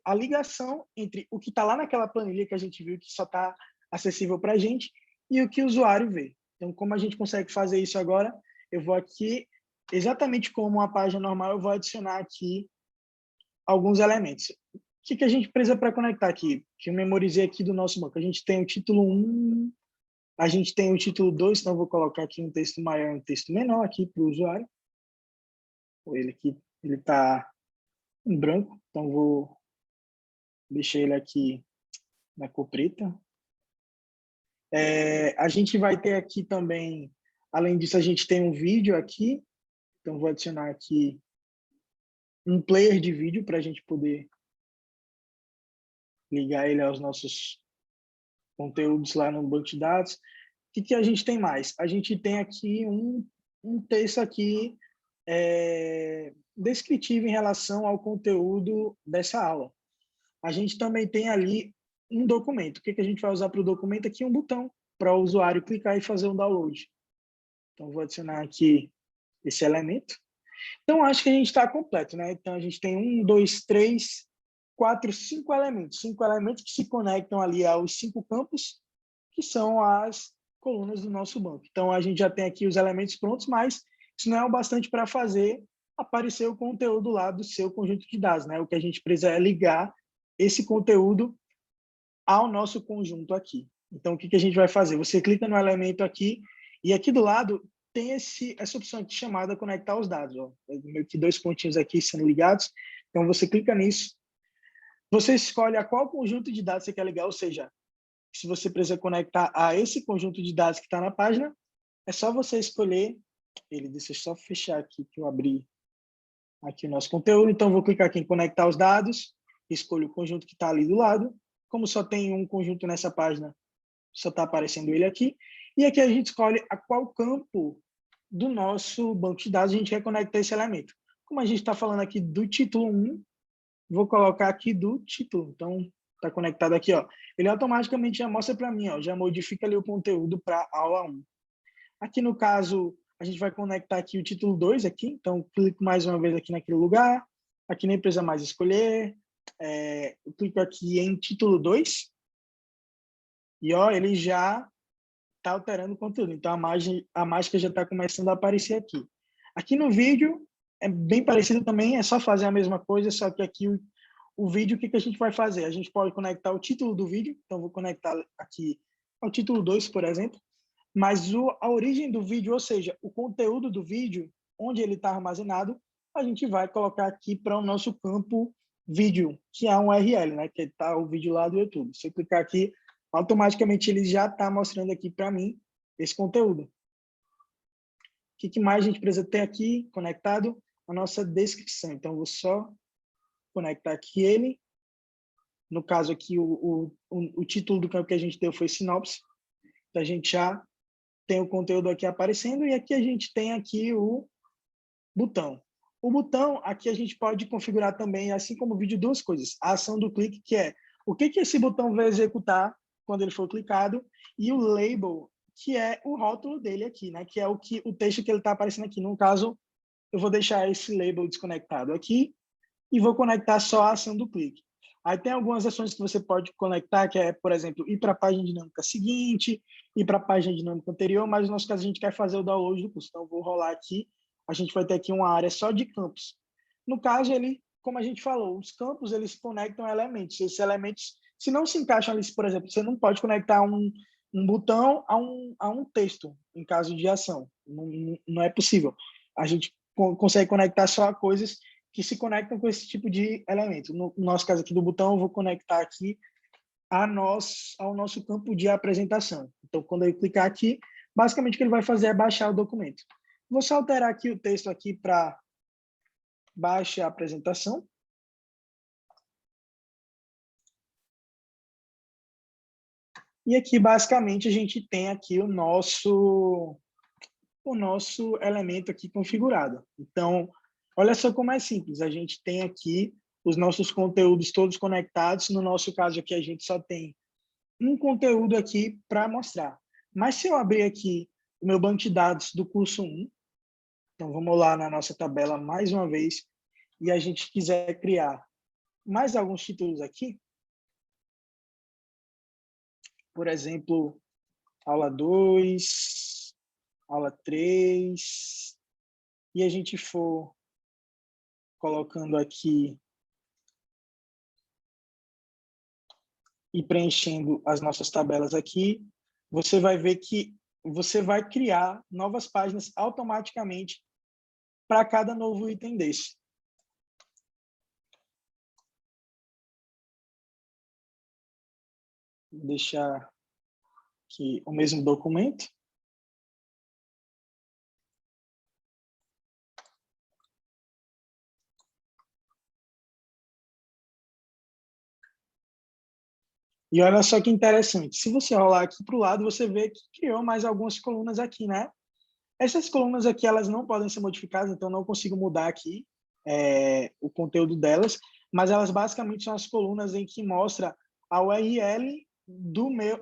a ligação entre o que está lá naquela planilha que a gente viu que só está acessível para a gente e o que o usuário vê. Então, como a gente consegue fazer isso agora, eu vou aqui, exatamente como uma página normal, eu vou adicionar aqui alguns elementos. O que a gente precisa para conectar aqui? Que eu memorizei aqui do nosso banco. A gente tem o título 1, a gente tem o título 2, então eu vou colocar aqui um texto maior e um texto menor aqui para o usuário. Ele aqui, ele está em branco, então vou deixar ele aqui na cor preta. A gente vai ter aqui também, além disso, a gente tem um vídeo aqui, então vou adicionar aqui um player de vídeo para a gente poder ligar ele aos nossos conteúdos lá no banco de dados. O que a gente tem mais? A gente tem aqui um texto aqui descritivo em relação ao conteúdo dessa aula. A gente também tem ali um documento. O que a gente vai usar para o documento? Aqui um botão para o usuário clicar e fazer um download. Então, vou adicionar aqui esse elemento. Então, acho que a gente está completo, né? Então, a gente tem 1, 2, 3, 4, 5 elementos. 5 elementos que se conectam ali aos 5 campos, que são as colunas do nosso banco. Então, a gente já tem aqui os elementos prontos, mas isso não é o bastante para fazer aparecer o conteúdo lá do seu conjunto de dados, né? O que a gente precisa é ligar esse conteúdo ao nosso conjunto aqui. Então, o que a gente vai fazer? Você clica no elemento aqui e aqui do lado tem essa opção aqui chamada conectar os dados. Ó. Meio que 2 pontinhos aqui sendo ligados. Então, você clica nisso. Você escolhe a qual conjunto de dados você quer ligar, ou seja, se você precisa conectar a esse conjunto de dados que está na página, é só você escolher ele. Deixa eu só fechar aqui que eu abri aqui o nosso conteúdo. Então, vou clicar aqui em conectar os dados, escolho o conjunto que está ali do lado. Como só tem um conjunto nessa página, só está aparecendo ele aqui. E aqui a gente escolhe a qual campo do nosso banco de dados a gente quer conectar esse elemento. Como a gente está falando aqui do título 1, vou colocar aqui do título. Então, está conectado aqui, ó. Ele automaticamente já mostra para mim, ó, já modifica ali o conteúdo para aula 1. Aqui no caso, a gente vai conectar aqui o título 2 aqui, então clico mais uma vez aqui naquele lugar. Aqui nem precisa mais escolher. Eu clico aqui em título 2. E ó, ele já está alterando o conteúdo. Então, a mágica já está começando a aparecer aqui. Aqui no vídeo, é bem parecido também, é só fazer a mesma coisa, só que aqui o vídeo, o que a gente vai fazer? A gente pode conectar o título do vídeo, então vou conectar aqui ao título 2, por exemplo, mas a origem do vídeo, ou seja, o conteúdo do vídeo, onde ele está armazenado, a gente vai colocar aqui para o nosso campo vídeo, que é um URL, né? Que está o vídeo lá do YouTube. Se eu clicar aqui, automaticamente ele já está mostrando aqui para mim esse conteúdo. O que mais a gente precisa ter aqui conectado? A nossa descrição. Então, eu vou só conectar aqui ele. No caso aqui, o título do campo que a gente deu foi sinopse. Então, a gente já tem o conteúdo aqui aparecendo e aqui a gente tem aqui o botão. O botão, aqui a gente pode configurar também, assim como o vídeo, duas coisas. A ação do clique, que é o que esse botão vai executar quando ele for clicado, e o label, que é o rótulo dele aqui, né? Que é o texto que ele está aparecendo aqui. No caso, eu vou deixar esse label desconectado aqui e vou conectar só a ação do clique. Aí tem algumas ações que você pode conectar, que é, por exemplo, ir para a página dinâmica seguinte, ir para a página dinâmica anterior, mas no nosso caso a gente quer fazer o download do curso. Então, eu vou rolar aqui, a gente vai ter aqui uma área só de campos. No caso, ele, como a gente falou, os campos, eles se conectam a elementos. Esses elementos, se não se encaixam ali, por exemplo, você não pode conectar um botão a um texto, em caso de ação. Não é possível. A gente consegue conectar só a coisas que se conectam com esse tipo de elemento. No nosso caso aqui do botão, eu vou conectar aqui ao nosso campo de apresentação. Então, quando eu clicar aqui, basicamente o que ele vai fazer é baixar o documento. Vou só alterar aqui o texto aqui para baixa a apresentação. E aqui, basicamente, a gente tem aqui o nosso elemento aqui configurado. Então, olha só como é simples. A gente tem aqui os nossos conteúdos todos conectados. No nosso caso aqui, a gente só tem um conteúdo aqui para mostrar. Mas se eu abrir aqui o meu banco de dados do curso 1, então vamos lá na nossa tabela mais uma vez, e a gente quiser criar mais alguns títulos aqui, por exemplo, aula 2, aula 3, e a gente for colocando aqui e preenchendo as nossas tabelas aqui, você vai ver que você vai criar novas páginas automaticamente para cada novo item desse. Vou deixar aqui o mesmo documento. E olha só que interessante. Se você rolar aqui para o lado, você vê que criou mais algumas colunas aqui, né? Essas colunas aqui, elas não podem ser modificadas, então não consigo mudar aqui o conteúdo delas, mas elas basicamente são as colunas em que mostra a URL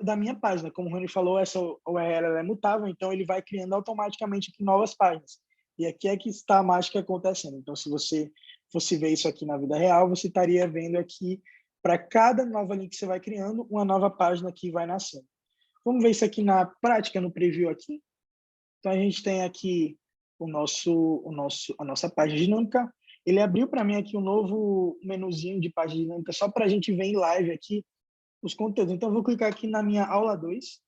da minha página. Como o Rony falou, essa URL ela é mutável, então ele vai criando automaticamente aqui novas páginas. E aqui é que está a mágica acontecendo. Então, se você fosse ver isso aqui na vida real, você estaria vendo aqui, para cada nova link que você vai criando, uma nova página que vai nascendo. Vamos ver isso aqui na prática, no preview aqui? Então, a gente tem aqui a nossa página dinâmica. Ele abriu para mim aqui um novo menuzinho de página dinâmica, só para a gente ver em live aqui os conteúdos. Então, eu vou clicar aqui na minha aula 2.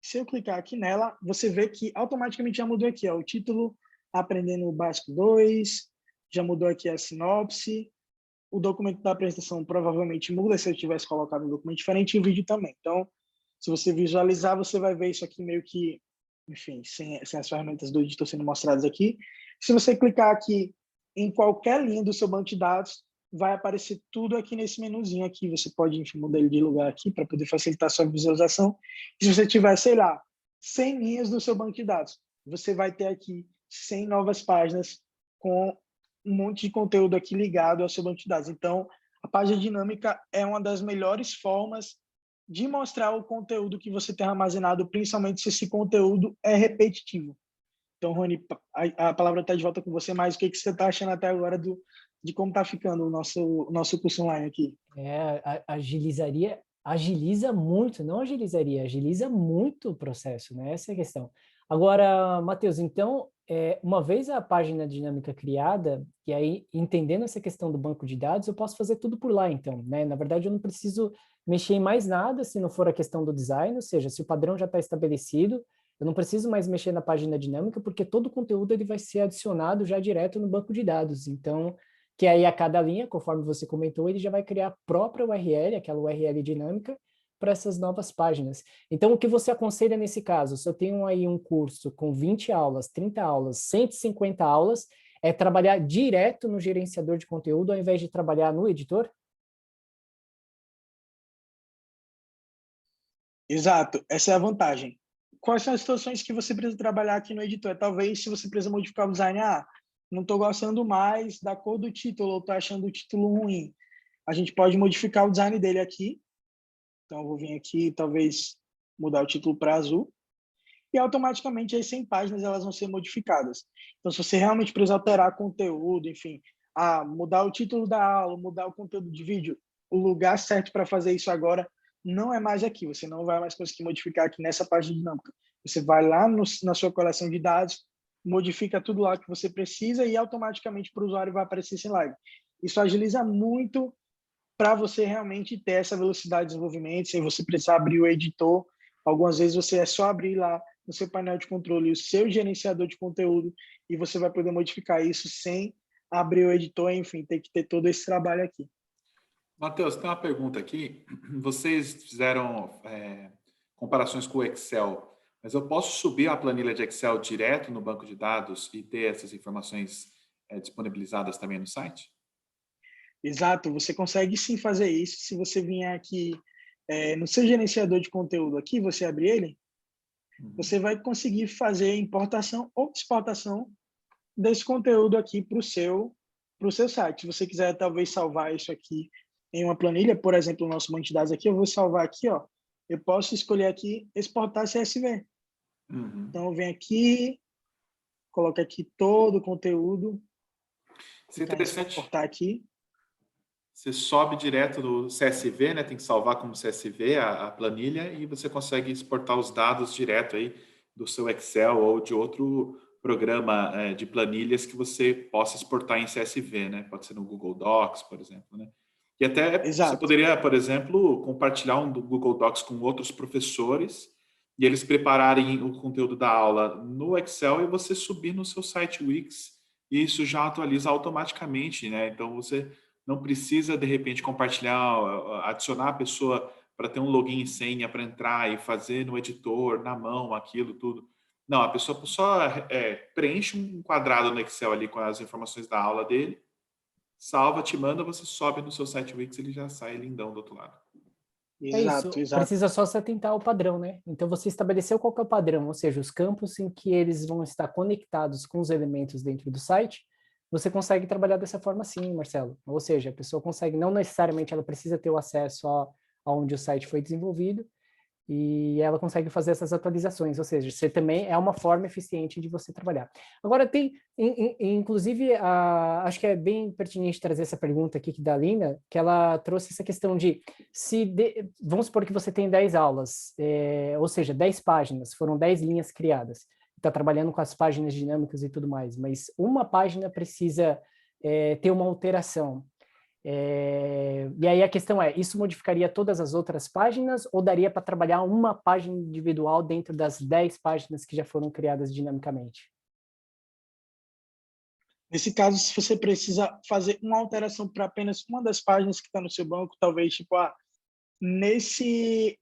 Se eu clicar aqui nela, você vê que automaticamente já mudou aqui, ó, o título Aprendendo o Básico 2, já mudou aqui a sinopse, o documento da apresentação provavelmente muda se eu tivesse colocado um documento diferente e o vídeo também. Então, se você visualizar, você vai ver isso aqui meio que, enfim, sem as ferramentas do editor sendo mostradas aqui. Se você clicar aqui em qualquer linha do seu banco de dados, vai aparecer tudo aqui nesse menuzinho aqui. Você pode, enfim, mudar ele de lugar aqui para poder facilitar a sua visualização. E se você tiver, sei lá, 100 linhas do seu banco de dados, você vai ter aqui 100 novas páginas com um monte de conteúdo aqui ligado ao seu banco de dados. Então, a página dinâmica é uma das melhores formas de mostrar o conteúdo que você tem armazenado, principalmente se esse conteúdo é repetitivo. Então, Rony, a palavra está de volta com você, mas o que você está achando até agora de como está ficando o nosso curso online aqui? Agilizaria Agiliza muito, não agilizaria, agiliza muito o processo, né? Essa é a questão. Agora, Matheus, então, uma vez a página dinâmica criada, e aí entendendo essa questão do banco de dados, eu posso fazer tudo por lá, então, né? Na verdade, eu não preciso mexer em mais nada se não for a questão do design, ou seja, se o padrão já está estabelecido, eu não preciso mais mexer na página dinâmica, porque todo o conteúdo ele vai ser adicionado já direto no banco de dados. Então, que aí a cada linha, conforme você comentou, ele já vai criar a própria URL, aquela URL dinâmica, para essas novas páginas. Então, o que você aconselha nesse caso? Se eu tenho aí um curso com 20 aulas, 30 aulas, 150 aulas, é trabalhar direto no gerenciador de conteúdo ao invés de trabalhar no editor? Exato, essa é a vantagem. Quais são as situações que você precisa trabalhar aqui no editor? Talvez se você precisa modificar o design, não estou gostando mais da cor do título, ou estou achando o título ruim. A gente pode modificar o design dele aqui. Então, eu vou vir aqui e talvez mudar o título para azul. E automaticamente as 100 páginas elas vão ser modificadas. Então, se você realmente precisar alterar conteúdo, enfim, mudar o título da aula, mudar o conteúdo de vídeo, o lugar certo para fazer isso agora não é mais aqui. Você não vai mais conseguir modificar aqui nessa página dinâmica. Você vai lá na sua coleção de dados, modifica tudo lá que você precisa e automaticamente para o usuário vai aparecer esse live. Isso agiliza muito para você realmente ter essa velocidade de desenvolvimento, sem você precisar abrir o editor. Algumas vezes você é só abrir lá no seu painel de controle o seu gerenciador de conteúdo e você vai poder modificar isso sem abrir o editor, enfim, tem que ter todo esse trabalho aqui. Matheus, tem uma pergunta aqui. Vocês fizeram comparações com o Excel, mas eu posso subir a planilha de Excel direto no banco de dados e ter essas informações disponibilizadas também no site? Exato, você consegue sim fazer isso. Se você vier aqui no seu gerenciador de conteúdo aqui, você abrir ele, você vai conseguir fazer importação ou exportação desse conteúdo aqui para o seu site. Se você quiser talvez salvar isso aqui em uma planilha, por exemplo, o nosso banco de dados aqui, eu vou salvar aqui, ó. Eu posso escolher aqui exportar CSV. Então eu venho aqui, coloco aqui todo o conteúdo. Isso é interessante. Exportar aqui. Você sobe direto do CSV, né? Tem que salvar como CSV a planilha e você consegue exportar os dados direto aí do seu Excel ou de outro programa de planilhas que você possa exportar em CSV, né? Pode ser no Google Docs, por exemplo, né? E até Exato. Você poderia, por exemplo, compartilhar um do Google Docs com outros professores e eles prepararem o conteúdo da aula no Excel e você subir no seu site Wix e isso já atualiza automaticamente, né? Então você não precisa, de repente, compartilhar, adicionar a pessoa para ter um login e senha para entrar e fazer no editor, na mão, aquilo tudo. Não, a pessoa só preenche um quadrado no Excel ali com as informações da aula dele, salva, te manda, você sobe no seu site Wix, ele já sai lindão do outro lado. É isso, precisa só se atentar ao padrão, né? Então você estabeleceu qual que é o padrão, ou seja, os campos em que eles vão estar conectados com os elementos dentro do site, você consegue trabalhar dessa forma sim, Marcelo. Ou seja, a pessoa consegue, não necessariamente ela precisa ter o acesso aonde o site foi desenvolvido, e ela consegue fazer essas atualizações, ou seja, você também é uma forma eficiente de você trabalhar. Agora tem, inclusive, acho que é bem pertinente trazer essa pergunta aqui da Lina, que ela trouxe essa questão de, vamos supor que você tem 10 aulas, ou seja, 10 páginas, foram 10 linhas criadas, está trabalhando com as páginas dinâmicas e tudo mais, mas uma página precisa ter uma alteração. E aí a questão é, isso modificaria todas as outras páginas ou daria para trabalhar uma página individual dentro das 10 páginas que já foram criadas dinamicamente? Nesse caso, se você precisa fazer uma alteração para apenas uma das páginas que está no seu banco, talvez, tipo, nesse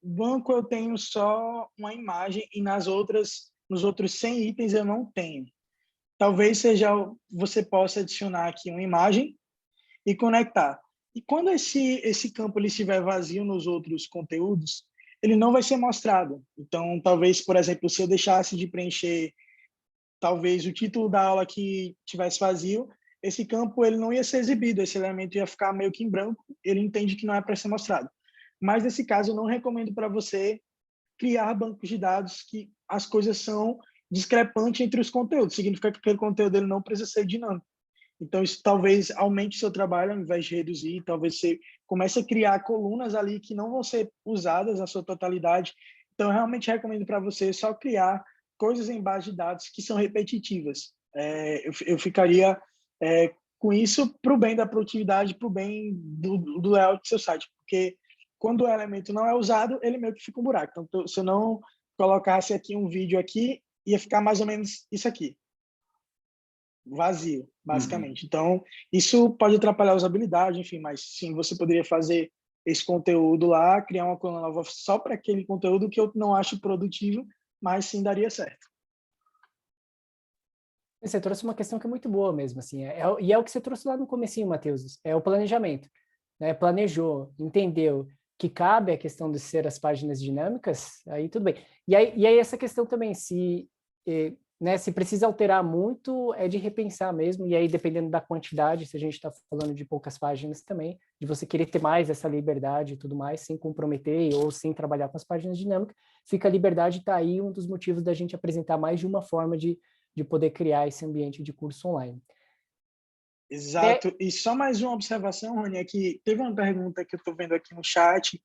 banco eu tenho só uma imagem e nos outros 100 itens eu não tenho. Talvez você possa adicionar aqui uma imagem e conectar. E quando esse campo ele estiver vazio nos outros conteúdos, ele não vai ser mostrado. Então, talvez, por exemplo, se eu deixasse de preencher talvez o título da aula que tivesse vazio, esse campo ele não ia ser exibido, esse elemento ia ficar meio que em branco, ele entende que não é para ser mostrado. Mas, nesse caso, eu não recomendo para você criar bancos de dados que as coisas são discrepantes entre os conteúdos, significa que aquele conteúdo ele não precisa ser dinâmico. Então, isso talvez aumente o seu trabalho ao invés de reduzir, talvez você comece a criar colunas ali que não vão ser usadas na sua totalidade. Então, eu realmente recomendo para você só criar coisas em base de dados que são repetitivas. Eu ficaria com isso para o bem da produtividade, para o bem do layout do seu site, porque quando o elemento não é usado, ele meio que fica um buraco. Então, se eu não colocasse aqui um vídeo aqui, ia ficar mais ou menos isso aqui, vazio, basicamente. Então, isso pode atrapalhar a usabilidade, enfim, mas sim, você poderia fazer esse conteúdo lá, criar uma coluna nova só para aquele conteúdo que eu não acho produtivo, mas sim daria certo. Você trouxe uma questão que é muito boa mesmo, assim, e é o que você trouxe lá no comecinho, Matheus, é o planejamento, né? Planejou, entendeu que cabe a questão de ser as páginas dinâmicas, aí tudo bem. E aí essa questão também, né, se precisa alterar muito, é de repensar mesmo, e aí dependendo da quantidade, se a gente está falando de poucas páginas também, de você querer ter mais essa liberdade e tudo mais, sem comprometer ou sem trabalhar com as páginas dinâmicas, fica a liberdade, tá aí um dos motivos da gente apresentar mais de uma forma de poder criar esse ambiente de curso online. Exato. E só mais uma observação, Rony, é que teve uma pergunta que eu estou vendo aqui no chat,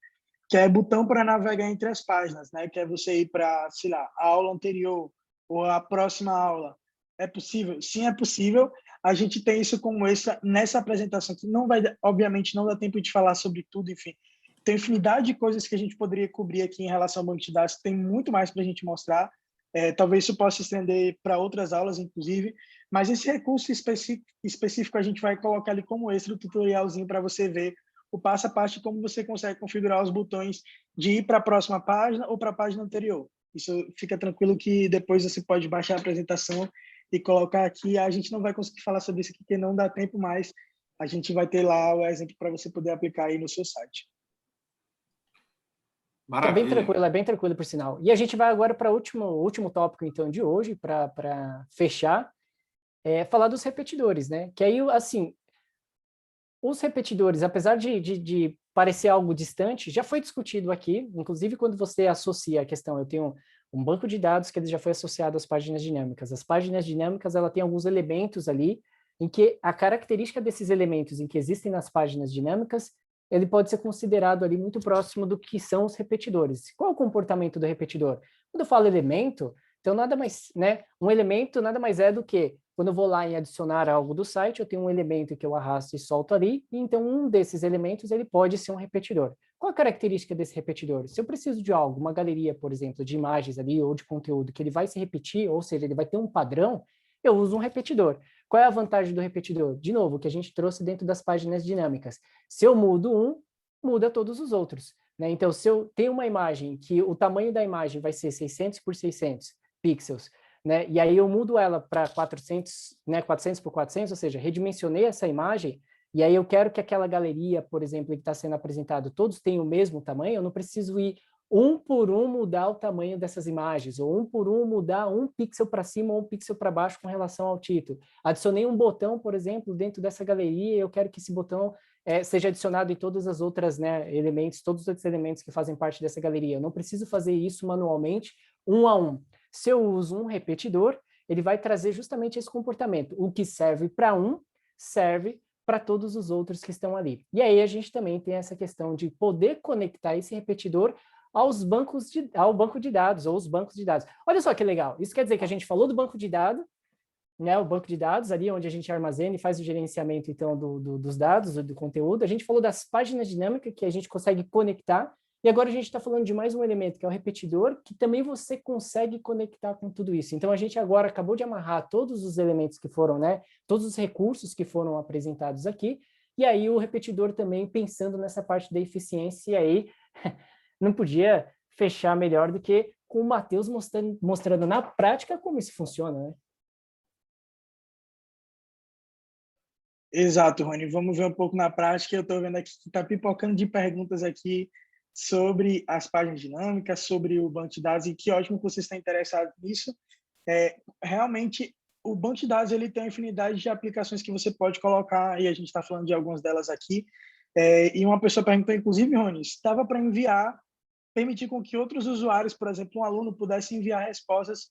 que é botão para navegar entre as páginas, né? Que é você ir para, sei lá, a aula anterior ou a próxima aula. É possível? Sim, é possível. A gente tem isso como extra nessa apresentação, que não vai, obviamente, não dá tempo de falar sobre tudo, enfim. Tem infinidade de coisas que a gente poderia cobrir aqui em relação ao banco de dados, tem muito mais para a gente mostrar. Talvez isso possa estender para outras aulas, inclusive, mas esse recurso específico a gente vai colocar ali como extra, o tutorialzinho para você ver o passo a passo como você consegue configurar os botões de ir para a próxima página ou para a página anterior. Isso fica tranquilo que depois você pode baixar a apresentação e colocar aqui. A gente não vai conseguir falar sobre isso aqui porque não dá tempo, mas a gente vai ter lá o exemplo para você poder aplicar aí no seu site. Maravilha. É bem tranquilo, por sinal. E a gente vai agora para o último tópico, então, de hoje, para fechar, falar dos repetidores, né? Que aí, assim, os repetidores, apesar de parecer algo distante, já foi discutido aqui, inclusive quando você associa a questão, eu tenho um banco de dados que ele já foi associado às páginas dinâmicas. As páginas dinâmicas, ela tem alguns elementos ali, em que a característica desses elementos em que existem nas páginas dinâmicas, ele pode ser considerado ali muito próximo do que são os repetidores. Qual é o comportamento do repetidor? Quando eu falo elemento, então nada mais, né? Um elemento nada mais é do que quando eu vou lá em adicionar algo do site, eu tenho um elemento que eu arrasto e solto ali, e então um desses elementos ele pode ser um repetidor. Qual a característica desse repetidor? Se eu preciso de algo, uma galeria, por exemplo, de imagens ali ou de conteúdo que ele vai se repetir, ou seja, ele vai ter um padrão, eu uso um repetidor. Qual é a vantagem do repetidor? De novo, que a gente trouxe dentro das páginas dinâmicas. Se eu mudo um, muda todos os outros, né? Então, se eu tenho uma imagem que o tamanho da imagem vai ser 600 por 600 pixels, né? E aí eu mudo ela para 400, né? 400 por 400, ou seja, redimensionei essa imagem, e aí eu quero que aquela galeria, por exemplo, que está sendo apresentado, todos tenham o mesmo tamanho, eu não preciso ir um por um mudar o tamanho dessas imagens, ou um por um mudar um pixel para cima ou um pixel para baixo com relação ao título. Adicionei um botão, por exemplo, dentro dessa galeria, e eu quero que esse botão seja adicionado em todas as outras, né, elementos, todos os outros elementos que fazem parte dessa galeria. Eu não preciso fazer isso manualmente, um a um. Se eu uso um repetidor, ele vai trazer justamente esse comportamento. O que serve para um, serve para todos os outros que estão ali. E aí a gente também tem essa questão de poder conectar esse repetidor ao banco de dados, ou os bancos de dados. Olha só que legal, isso quer dizer que a gente falou do banco de dados, né, o banco de dados, ali onde a gente armazena e faz o gerenciamento, então, dos dados, do conteúdo. A gente falou das páginas dinâmicas, que a gente consegue conectar, e agora a gente está falando de mais um elemento, que é o repetidor, que também você consegue conectar com tudo isso. Então, a gente agora acabou de amarrar todos os elementos que foram, né, todos os recursos que foram apresentados aqui, e aí o repetidor também pensando nessa parte da eficiência, e aí não podia fechar melhor do que com o Matheus mostrando na prática como isso funciona, né? Exato, Rony. Vamos ver um pouco na prática. Eu estou vendo aqui que está pipocando de perguntas aqui sobre as páginas dinâmicas, sobre o banco de dados, e que ótimo que você está interessado nisso. Realmente, o banco de dados ele tem uma infinidade de aplicações que você pode colocar, e a gente está falando de algumas delas aqui. E uma pessoa perguntou, inclusive, Rony, se dava para permitir com que outros usuários, por exemplo, um aluno, pudesse enviar respostas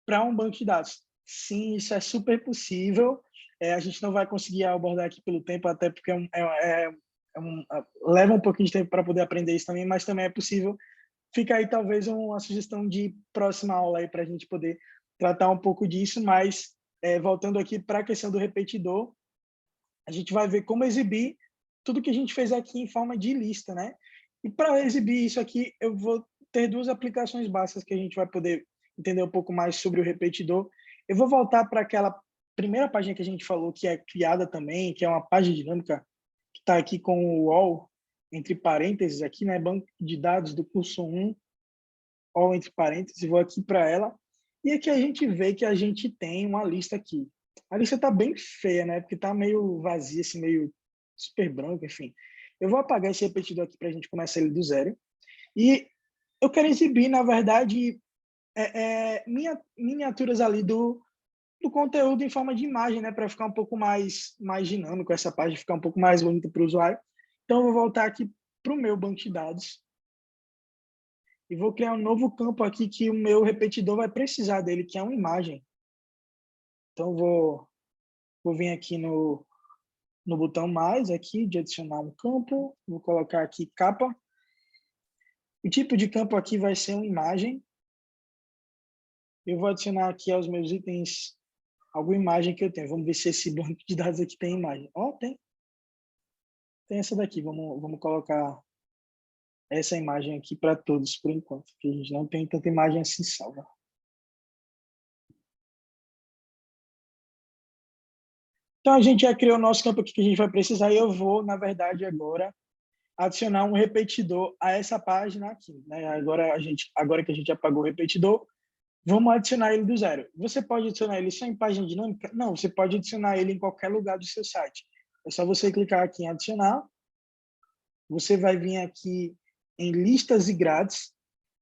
para um banco de dados. Sim, isso é super possível. A gente não vai conseguir abordar aqui pelo tempo, até porque leva um pouquinho de tempo para poder aprender isso também, mas também é possível. Fica aí talvez uma sugestão de próxima aula aí para a gente poder tratar um pouco disso, mas voltando aqui para a questão do repetidor, a gente vai ver como exibir tudo que a gente fez aqui em forma de lista, né? E para exibir isso aqui, eu vou ter duas aplicações básicas que a gente vai poder entender um pouco mais sobre o repetidor. Eu vou voltar para aquela primeira página que a gente falou, que é criada também, que é uma página dinâmica, que está aqui com o all, entre parênteses aqui, né? Banco de dados do curso 1, all entre parênteses, vou aqui para ela. E aqui a gente vê que a gente tem uma lista aqui. A lista está bem feia, né? Porque está meio vazia, assim, meio super branco, enfim. Eu vou apagar esse repetidor aqui para a gente começar ele do zero. E eu quero exibir, na verdade, miniaturas ali do conteúdo em forma de imagem, né? Para ficar um pouco mais dinâmico, essa página ficar um pouco mais bonita para o usuário. Então, eu vou voltar aqui para o meu banco de dados e vou criar um novo campo aqui que o meu repetidor vai precisar dele, que é uma imagem. Então, vou vir aqui no botão mais aqui de adicionar um campo, vou colocar aqui capa. O tipo de campo aqui vai ser uma imagem. Eu vou adicionar aqui aos meus itens alguma imagem que eu tenho. Vamos ver se esse banco de dados aqui tem imagem. Ó, tem. Tem essa daqui. Vamos colocar essa imagem aqui para todos, por enquanto, porque a gente não tem tanta imagem assim salva. Então, a gente já criou o nosso campo aqui que a gente vai precisar e eu vou, na verdade, agora adicionar um repetidor a essa página aqui, né? Agora que a gente apagou o repetidor, vamos adicionar ele do zero. Você pode adicionar ele só em página dinâmica? Não, você pode adicionar ele em qualquer lugar do seu site. É só você clicar aqui em adicionar. Você vai vir aqui em listas e grades.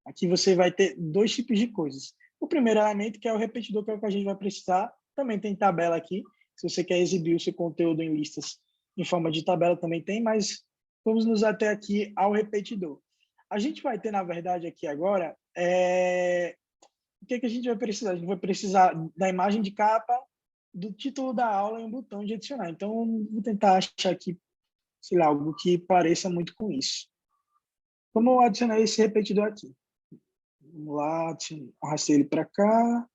Aqui você vai ter dois tipos de coisas. O primeiro elemento, que é o repetidor, que é o que a gente vai precisar. Também tem tabela aqui. Se você quer exibir o seu conteúdo em listas em forma de tabela, também tem, mas vamos nos ater aqui ao repetidor. A gente vai ter, na verdade, aqui agora, o que a gente vai precisar? A gente vai precisar da imagem de capa, do título da aula e um botão de adicionar. Então, vou tentar achar aqui, sei lá, algo que pareça muito com isso. Vamos adicionar esse repetidor aqui. Vamos lá, arrastei ele para cá.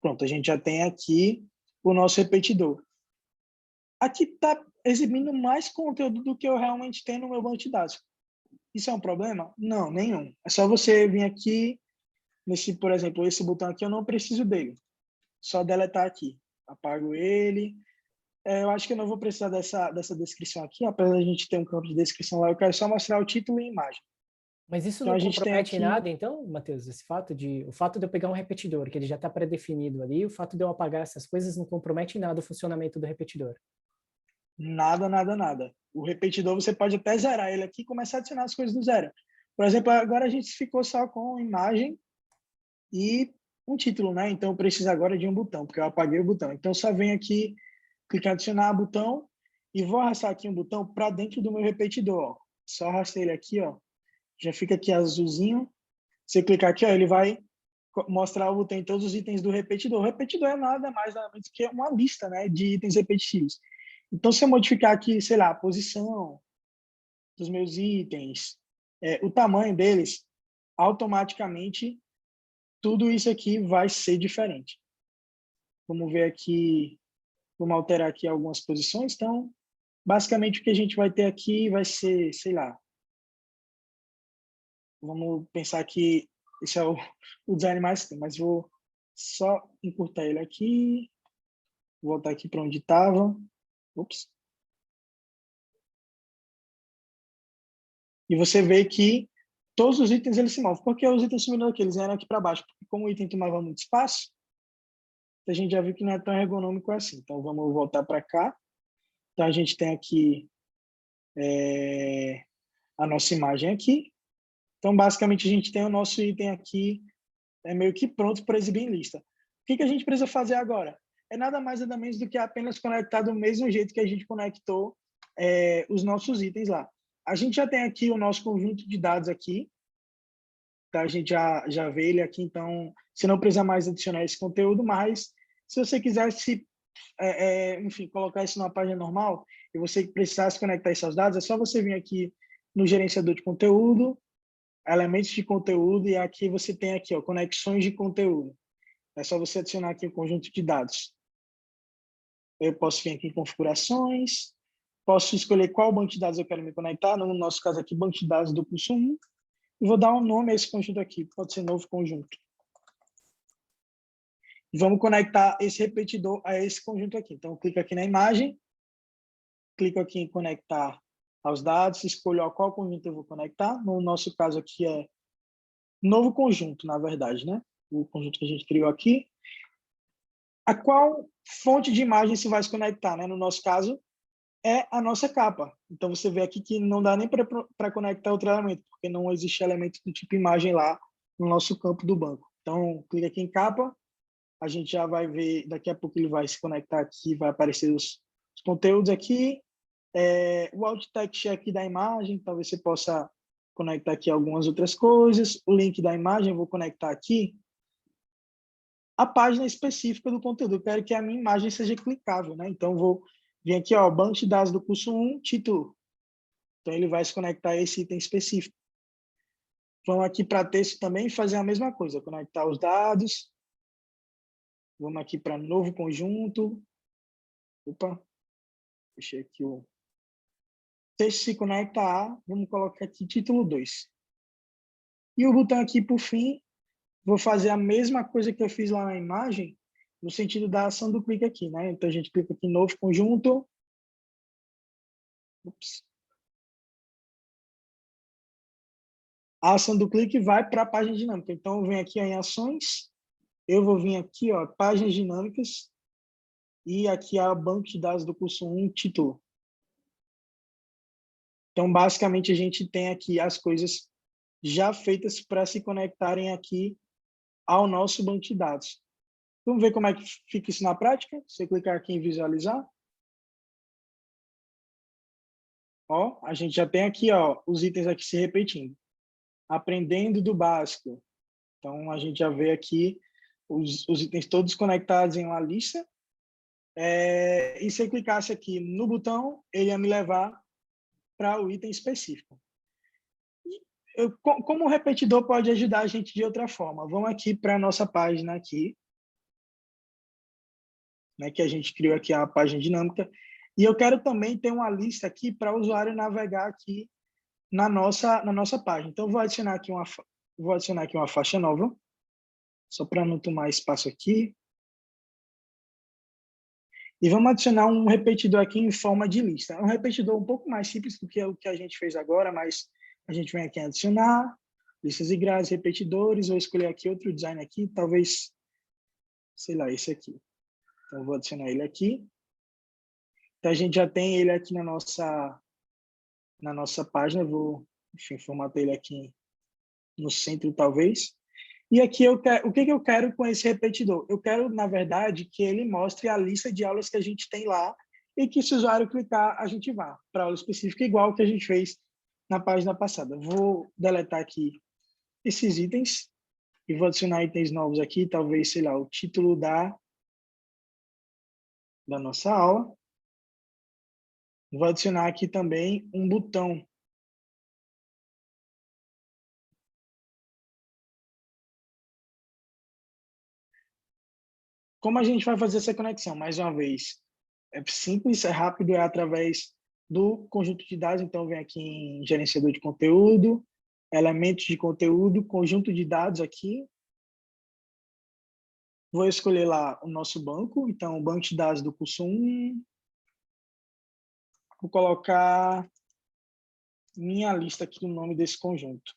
Pronto, a gente já tem aqui o nosso repetidor. Aqui está exibindo mais conteúdo do que eu realmente tenho no meu banco de dados. Isso é um problema? Não, nenhum. É só você vir aqui, por exemplo, esse botão aqui, eu não preciso dele. Só deletar aqui. Apago ele. Eu acho que eu não vou precisar dessa descrição aqui, apesar de a gente ter um campo de descrição lá, eu quero só mostrar o título e a imagem. Mas isso Então, não a gente tem compromete aqui... nada, então, Matheus? O fato de eu pegar um repetidor, que ele já está pré-definido ali, o fato de eu apagar essas coisas não compromete nada o funcionamento do repetidor? Nada, nada, nada. O repetidor, você pode até zerar ele aqui e começar a adicionar as coisas do zero. Por exemplo, agora a gente ficou só com imagem e um título, né? Então, eu preciso agora de um botão, porque eu apaguei o botão. Então, só venho aqui, clicar em adicionar botão e vou arrastar aqui um botão para dentro do meu repetidor. Ó. Só arrastei ele aqui, ó. Já fica aqui azulzinho. Você clicar aqui, ó, ele vai mostrar o botão em todos os itens do repetidor. O repetidor é nada mais nada menos que uma lista, né, de itens repetitivos. Então, se eu modificar aqui, sei lá, a posição dos meus itens, o tamanho deles, automaticamente tudo isso aqui vai ser diferente. Vamos ver aqui, vamos alterar aqui algumas posições. Então, basicamente o que a gente vai ter aqui vai ser, sei lá, vamos pensar que esse é o design mais simples, mas vou só encurtar ele aqui, voltar aqui para onde estava. Ups. E você vê que todos os itens eles se movem. Por que os itens sumiram aqui? Eles eram aqui para baixo. Porque como o item tomava muito espaço, a gente já viu que não é tão ergonômico assim. Então, vamos voltar para cá. Então, a gente tem aqui a nossa imagem aqui. Então, basicamente, a gente tem o nosso item aqui meio que pronto para exibir em lista. O que a gente precisa fazer agora? É nada mais nada menos do que apenas conectar do mesmo jeito que a gente conectou os nossos itens lá. A gente já tem aqui o nosso conjunto de dados aqui. Tá? A gente já vê ele aqui, então, Você não precisa mais adicionar esse conteúdo, mas se você quisesse, enfim, colocar isso numa página normal e você precisasse conectar esses dados, é só você vir aqui no gerenciador de conteúdo, elementos de conteúdo, e aqui você tem aqui, ó, conexões de conteúdo. É só você adicionar aqui o conjunto de dados. Eu posso vir aqui em configurações, posso escolher qual banco de dados eu quero me conectar, no nosso caso aqui, banco de dados do curso 1, e vou dar um nome a esse conjunto aqui, pode ser novo conjunto. Vamos conectar esse repetidor a esse conjunto aqui. Então, clico aqui na imagem, clico aqui em conectar aos dados, escolho a qual conjunto eu vou conectar. No nosso caso aqui é novo conjunto, na verdade, né? O conjunto que a gente criou aqui. A qual fonte de imagem se vai se conectar, né? No nosso caso, é a nossa capa. Então, você vê aqui que não dá nem para conectar outro elemento, porque não existe elemento do tipo imagem lá no nosso campo do banco. Então, clica aqui em capa, a gente já vai ver, daqui a pouco ele vai se conectar aqui, vai aparecer os conteúdos aqui, o alt text aqui da imagem, talvez você possa conectar aqui algumas outras coisas, o link da imagem, eu vou conectar aqui a página específica do conteúdo, eu quero que a minha imagem seja clicável, né? Então, eu vou vir aqui, ó, banco de dados do curso 1, título. Então, ele vai se conectar a esse item específico. Vamos aqui para texto também fazer a mesma coisa, conectar os dados. Vamos aqui para novo conjunto. Opa, fechei aqui o texto se conecta a, vamos colocar aqui título 2. E o botão aqui, por fim, vou fazer a mesma coisa que eu fiz lá na imagem, no sentido da ação do clique aqui, né? Então, a gente clica aqui em novo conjunto. Ups. A ação do clique vai para a página dinâmica. Então, eu venho aqui ó, em ações, eu vou vir aqui, ó, páginas dinâmicas, e aqui a banco de dados do curso 1, título. Então, basicamente, a gente tem aqui as coisas já feitas para se conectarem aqui ao nosso banco de dados. Vamos ver como é que fica isso na prática? Você clicar aqui em visualizar. Ó, a gente já tem aqui ó, os itens aqui se repetindo. Aprendendo do básico. Então, a gente já vê aqui os itens todos conectados em uma lista. E se eu clicasse aqui no botão, ele ia me levar para o item específico. Como o repetidor pode ajudar a gente de outra forma? Vamos aqui para a nossa página aqui, né, que a gente criou aqui a página dinâmica. E eu quero também ter uma lista aqui para o usuário navegar aqui na nossa página. Então, vou adicionar aqui uma faixa nova, só para não tomar espaço aqui. E vamos adicionar um repetidor aqui em forma de lista. É um repetidor um pouco mais simples do que o que a gente fez agora, mas a gente vem aqui em adicionar, listas e grades, repetidores. Vou escolher aqui outro design aqui, talvez, sei lá, esse aqui. Então, vou adicionar ele aqui. Então, a gente já tem ele aqui na nossa página. Vou, enfim, formatar ele aqui no centro, talvez. E aqui o que eu quero com esse repetidor? Eu quero, na verdade, que ele mostre a lista de aulas que a gente tem lá e que, se o usuário clicar, a gente vá para a aula específica, igual que a gente fez na página passada. Vou deletar aqui esses itens e vou adicionar itens novos aqui, talvez, sei lá, o título da nossa aula. Vou adicionar aqui também um botão. Como a gente vai fazer essa conexão? Mais uma vez, é simples, é rápido, é através do conjunto de dados. Então, vem aqui em gerenciador de conteúdo, elementos de conteúdo, conjunto de dados aqui. Vou escolher lá o nosso banco, então, o banco de dados do curso 1. Vou colocar minha lista aqui no nome desse conjunto.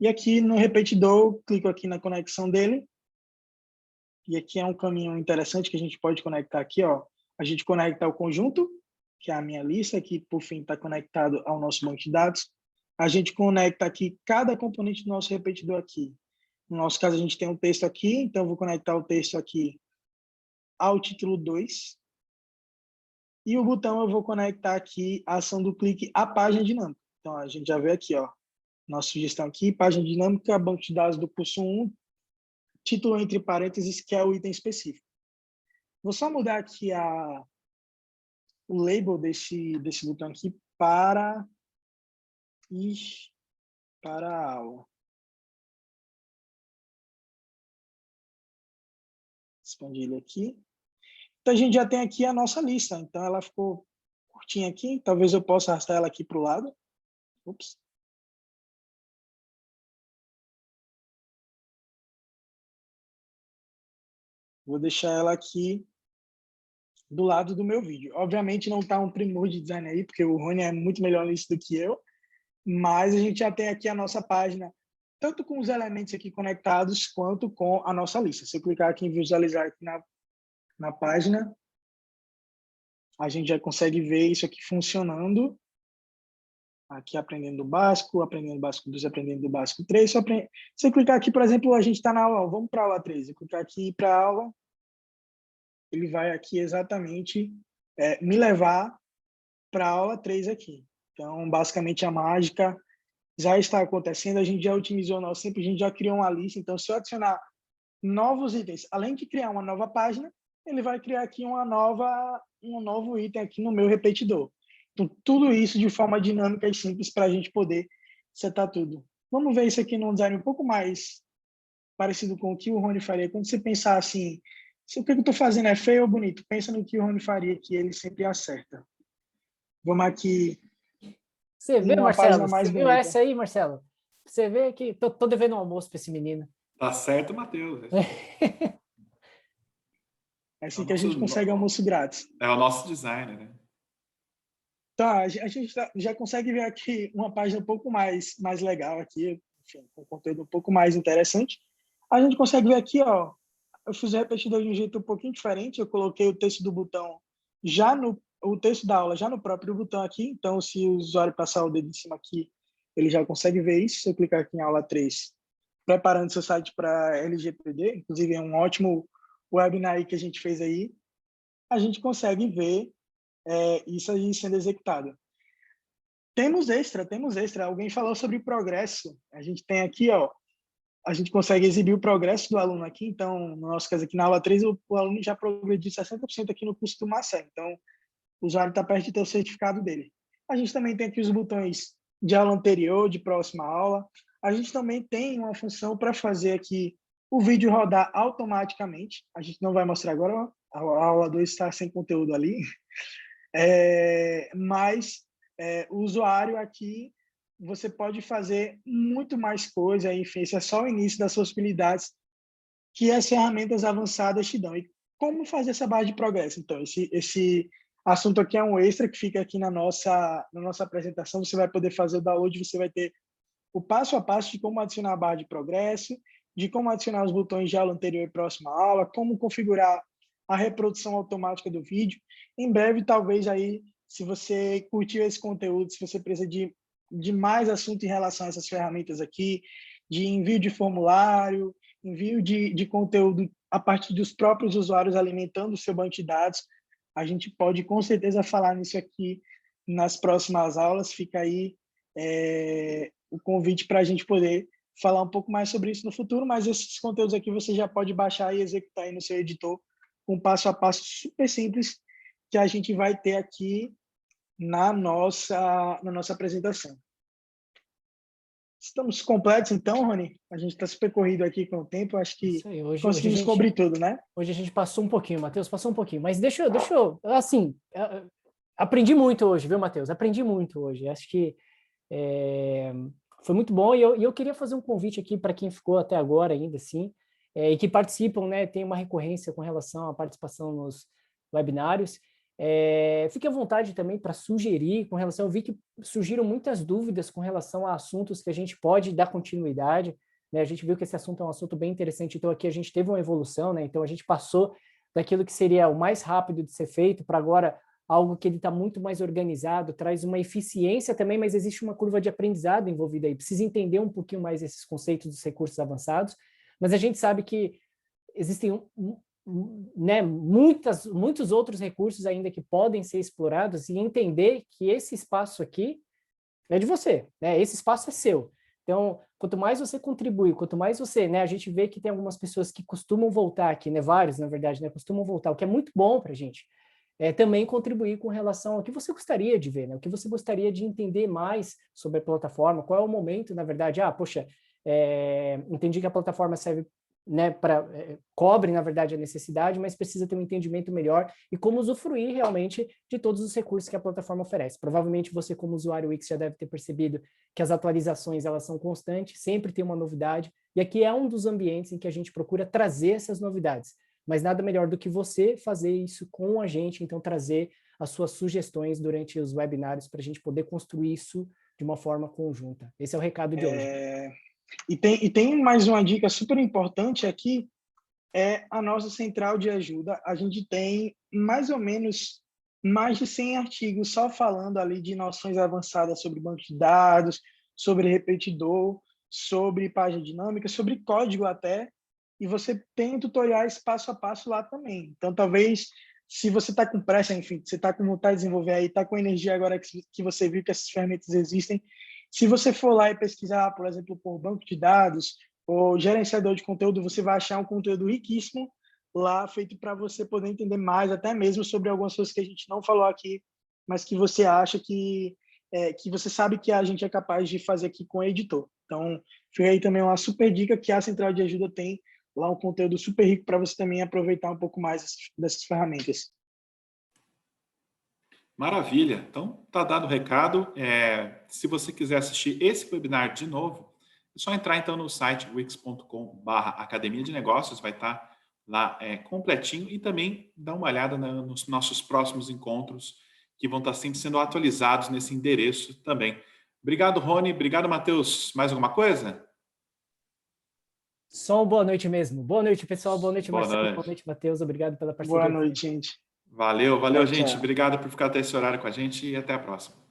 E aqui no repetidor, clico aqui na conexão dele. E aqui é um caminho interessante que a gente pode conectar aqui, ó. A gente conecta o conjunto, que é a minha lista, que por fim está conectado ao nosso banco de dados. A gente conecta aqui cada componente do nosso repetidor aqui. No nosso caso, a gente tem um texto aqui, então eu vou conectar o texto aqui ao título 2. E o botão eu vou conectar aqui a ação do clique à página dinâmica. Então, a gente já vê aqui, ó. Nossa sugestão aqui, página dinâmica, banco de dados do curso 1, título entre parênteses, que é o item específico. Vou só mudar aqui o label desse botão aqui para a aula. Expandir ele aqui. Então, a gente já tem aqui a nossa lista. Então, ela ficou curtinha aqui. Talvez eu possa arrastar ela aqui para o lado. Ups. Vou deixar ela aqui do lado do meu vídeo. Obviamente, não está um primor de design aí, porque o Rony é muito melhor nisso do que eu. Mas a gente já tem aqui a nossa página, tanto com os elementos aqui conectados, quanto com a nossa lista. Se eu clicar aqui em visualizar aqui na página, a gente já consegue ver isso aqui funcionando. Aqui aprendendo o básico 2, aprendendo o básico 3. Se eu clicar aqui, por exemplo, a gente está na aula, vamos para a aula 3. Eu clicar aqui para a aula, ele vai aqui exatamente me levar para a aula 3 aqui. Então, basicamente, a mágica já está acontecendo. A gente já otimizou o nosso tempo, a gente já criou uma lista. Então, se eu adicionar novos itens, além de criar uma nova página, ele vai criar aqui um novo item aqui no meu repetidor. Então, tudo isso de forma dinâmica e simples para a gente poder setar tudo. Vamos ver isso aqui num design um pouco mais parecido com o que o Rony faria. Quando você pensar assim, se o que eu estou fazendo é feio ou bonito, pensa no que o Rony faria, que ele sempre acerta. Vamos aqui. Você vê, uma Marcelo? página mais Você viu bonita. essa aí, Marcelo? Você vê que tô devendo um almoço para esse menino. Tá certo, Matheus. É assim que a gente consegue almoço grátis. É o nosso designer, né? Tá, a gente já consegue ver aqui uma página um pouco mais legal aqui, enfim, com conteúdo um pouco mais interessante. A gente consegue ver aqui, ó, eu fiz o repetidor de um jeito um pouquinho diferente, eu coloquei o texto do botão o texto da aula já no próprio botão aqui, então se o usuário passar o dedo em cima aqui, ele já consegue ver isso. Se eu clicar aqui em aula 3, preparando seu site para LGPD, inclusive é um ótimo webinar aí que a gente fez aí, a gente consegue ver isso aí sendo executado. Temos extra. Alguém falou sobre progresso. A gente tem aqui, ó, a gente consegue exibir o progresso do aluno aqui. Então, no nosso caso aqui na aula 3, o aluno já progrediu 60% aqui no curso do Marcelo. Então, o usuário está perto de ter o certificado dele. A gente também tem aqui os botões de aula anterior, de próxima aula. A gente também tem uma função para fazer aqui o vídeo rodar automaticamente. A gente não vai mostrar agora, a aula 2 está sem conteúdo ali. Mas o usuário aqui, você pode fazer muito mais coisa, enfim, esse é só o início das possibilidades que as ferramentas avançadas te dão. E como fazer essa barra de progresso? Então, esse assunto aqui é um extra que fica aqui na nossa apresentação, você vai poder fazer o download, você vai ter o passo a passo de como adicionar a barra de progresso, de como adicionar os botões de aula anterior e próxima aula, como configurar a reprodução automática do vídeo. Em breve, talvez aí, se você curtiu esse conteúdo, se você precisa de mais assunto em relação a essas ferramentas aqui, de envio de formulário, envio de conteúdo a partir dos próprios usuários alimentando o seu banco de dados, a gente pode com certeza falar nisso aqui nas próximas aulas. Fica aí o convite para a gente poder falar um pouco mais sobre isso no futuro, mas esses conteúdos aqui você já pode baixar e executar aí no seu editor, um passo a passo super simples que a gente vai ter aqui na nossa apresentação. Estamos completos, então, Rony? A gente está super corrido aqui com o tempo, acho que conseguimos cobrir tudo, né? Hoje a gente passou um pouquinho, Matheus, passou um pouquinho, mas deixa eu assim, aprendi muito hoje, viu, Matheus? Aprendi muito hoje, acho que foi muito bom, e eu queria fazer um convite aqui para quem ficou até agora ainda, assim, e que participam, né, tem uma recorrência com relação à participação nos webinários. Fique à vontade também para sugerir com relação, eu vi que surgiram muitas dúvidas com relação a assuntos que a gente pode dar continuidade, né? A gente viu que esse assunto é um assunto bem interessante, então aqui a gente teve uma evolução, né? Então a gente passou daquilo que seria o mais rápido de ser feito para agora algo que ele está muito mais organizado, traz uma eficiência também, mas existe uma curva de aprendizado envolvida aí, precisa entender um pouquinho mais esses conceitos dos recursos avançados, mas a gente sabe que existem né, muitos outros recursos ainda que podem ser explorados, e entender que esse espaço aqui é de você, né? Esse espaço é seu. Então, quanto mais você contribui, quanto mais você, né, a gente vê que tem algumas pessoas que costumam voltar aqui, né, vários, na verdade, né, costumam voltar, o que é muito bom para a gente. Também contribuir com relação ao que você gostaria de ver, né, o que você gostaria de entender mais sobre a plataforma, qual é o momento, na verdade, poxa, entendi que a plataforma serve, né, cobre, na verdade, a necessidade, mas precisa ter um entendimento melhor e como usufruir realmente de todos os recursos que a plataforma oferece. Provavelmente você, como usuário Wix, já deve ter percebido que as atualizações elas são constantes, sempre tem uma novidade, e aqui é um dos ambientes em que a gente procura trazer essas novidades, mas nada melhor do que você fazer isso com a gente, então trazer as suas sugestões durante os webinários para a gente poder construir isso de uma forma conjunta. Esse é o recado de hoje. E tem mais uma dica super importante aqui, é a nossa central de ajuda. A gente tem mais ou menos mais de 100 artigos só falando ali de noções avançadas sobre banco de dados, sobre repetidor, sobre página dinâmica, sobre código até, e você tem tutoriais passo a passo lá também. Então, talvez, se você está com pressa, enfim, você está com vontade de desenvolver aí, está com energia agora que você viu que essas ferramentas existem, se você for lá e pesquisar, por exemplo, por banco de dados ou gerenciador de conteúdo, você vai achar um conteúdo riquíssimo lá, feito para você poder entender mais, até mesmo sobre algumas coisas que a gente não falou aqui, mas que você acha que você sabe que a gente é capaz de fazer aqui com o editor. Então, fica aí também uma super dica que a Central de Ajuda tem lá um conteúdo super rico para você também aproveitar um pouco mais dessas ferramentas. Maravilha. Então, tá dado o recado. Se você quiser assistir esse webinar de novo, é só entrar então no site wix.com/academia de negócios, vai estar lá completinho, e também dar uma olhada nos nossos próximos encontros, que vão estar sempre sendo atualizados nesse endereço também. Obrigado, Rony. Obrigado, Matheus. Mais alguma coisa? Só uma boa noite mesmo. Boa noite, pessoal. Boa noite, Boa Marcelo. noite. Boa noite, Matheus. Obrigado pela parceria. Boa noite, gente. Valeu, Tchau, gente. tchau. Obrigado por ficar até esse horário com a gente e até a próxima.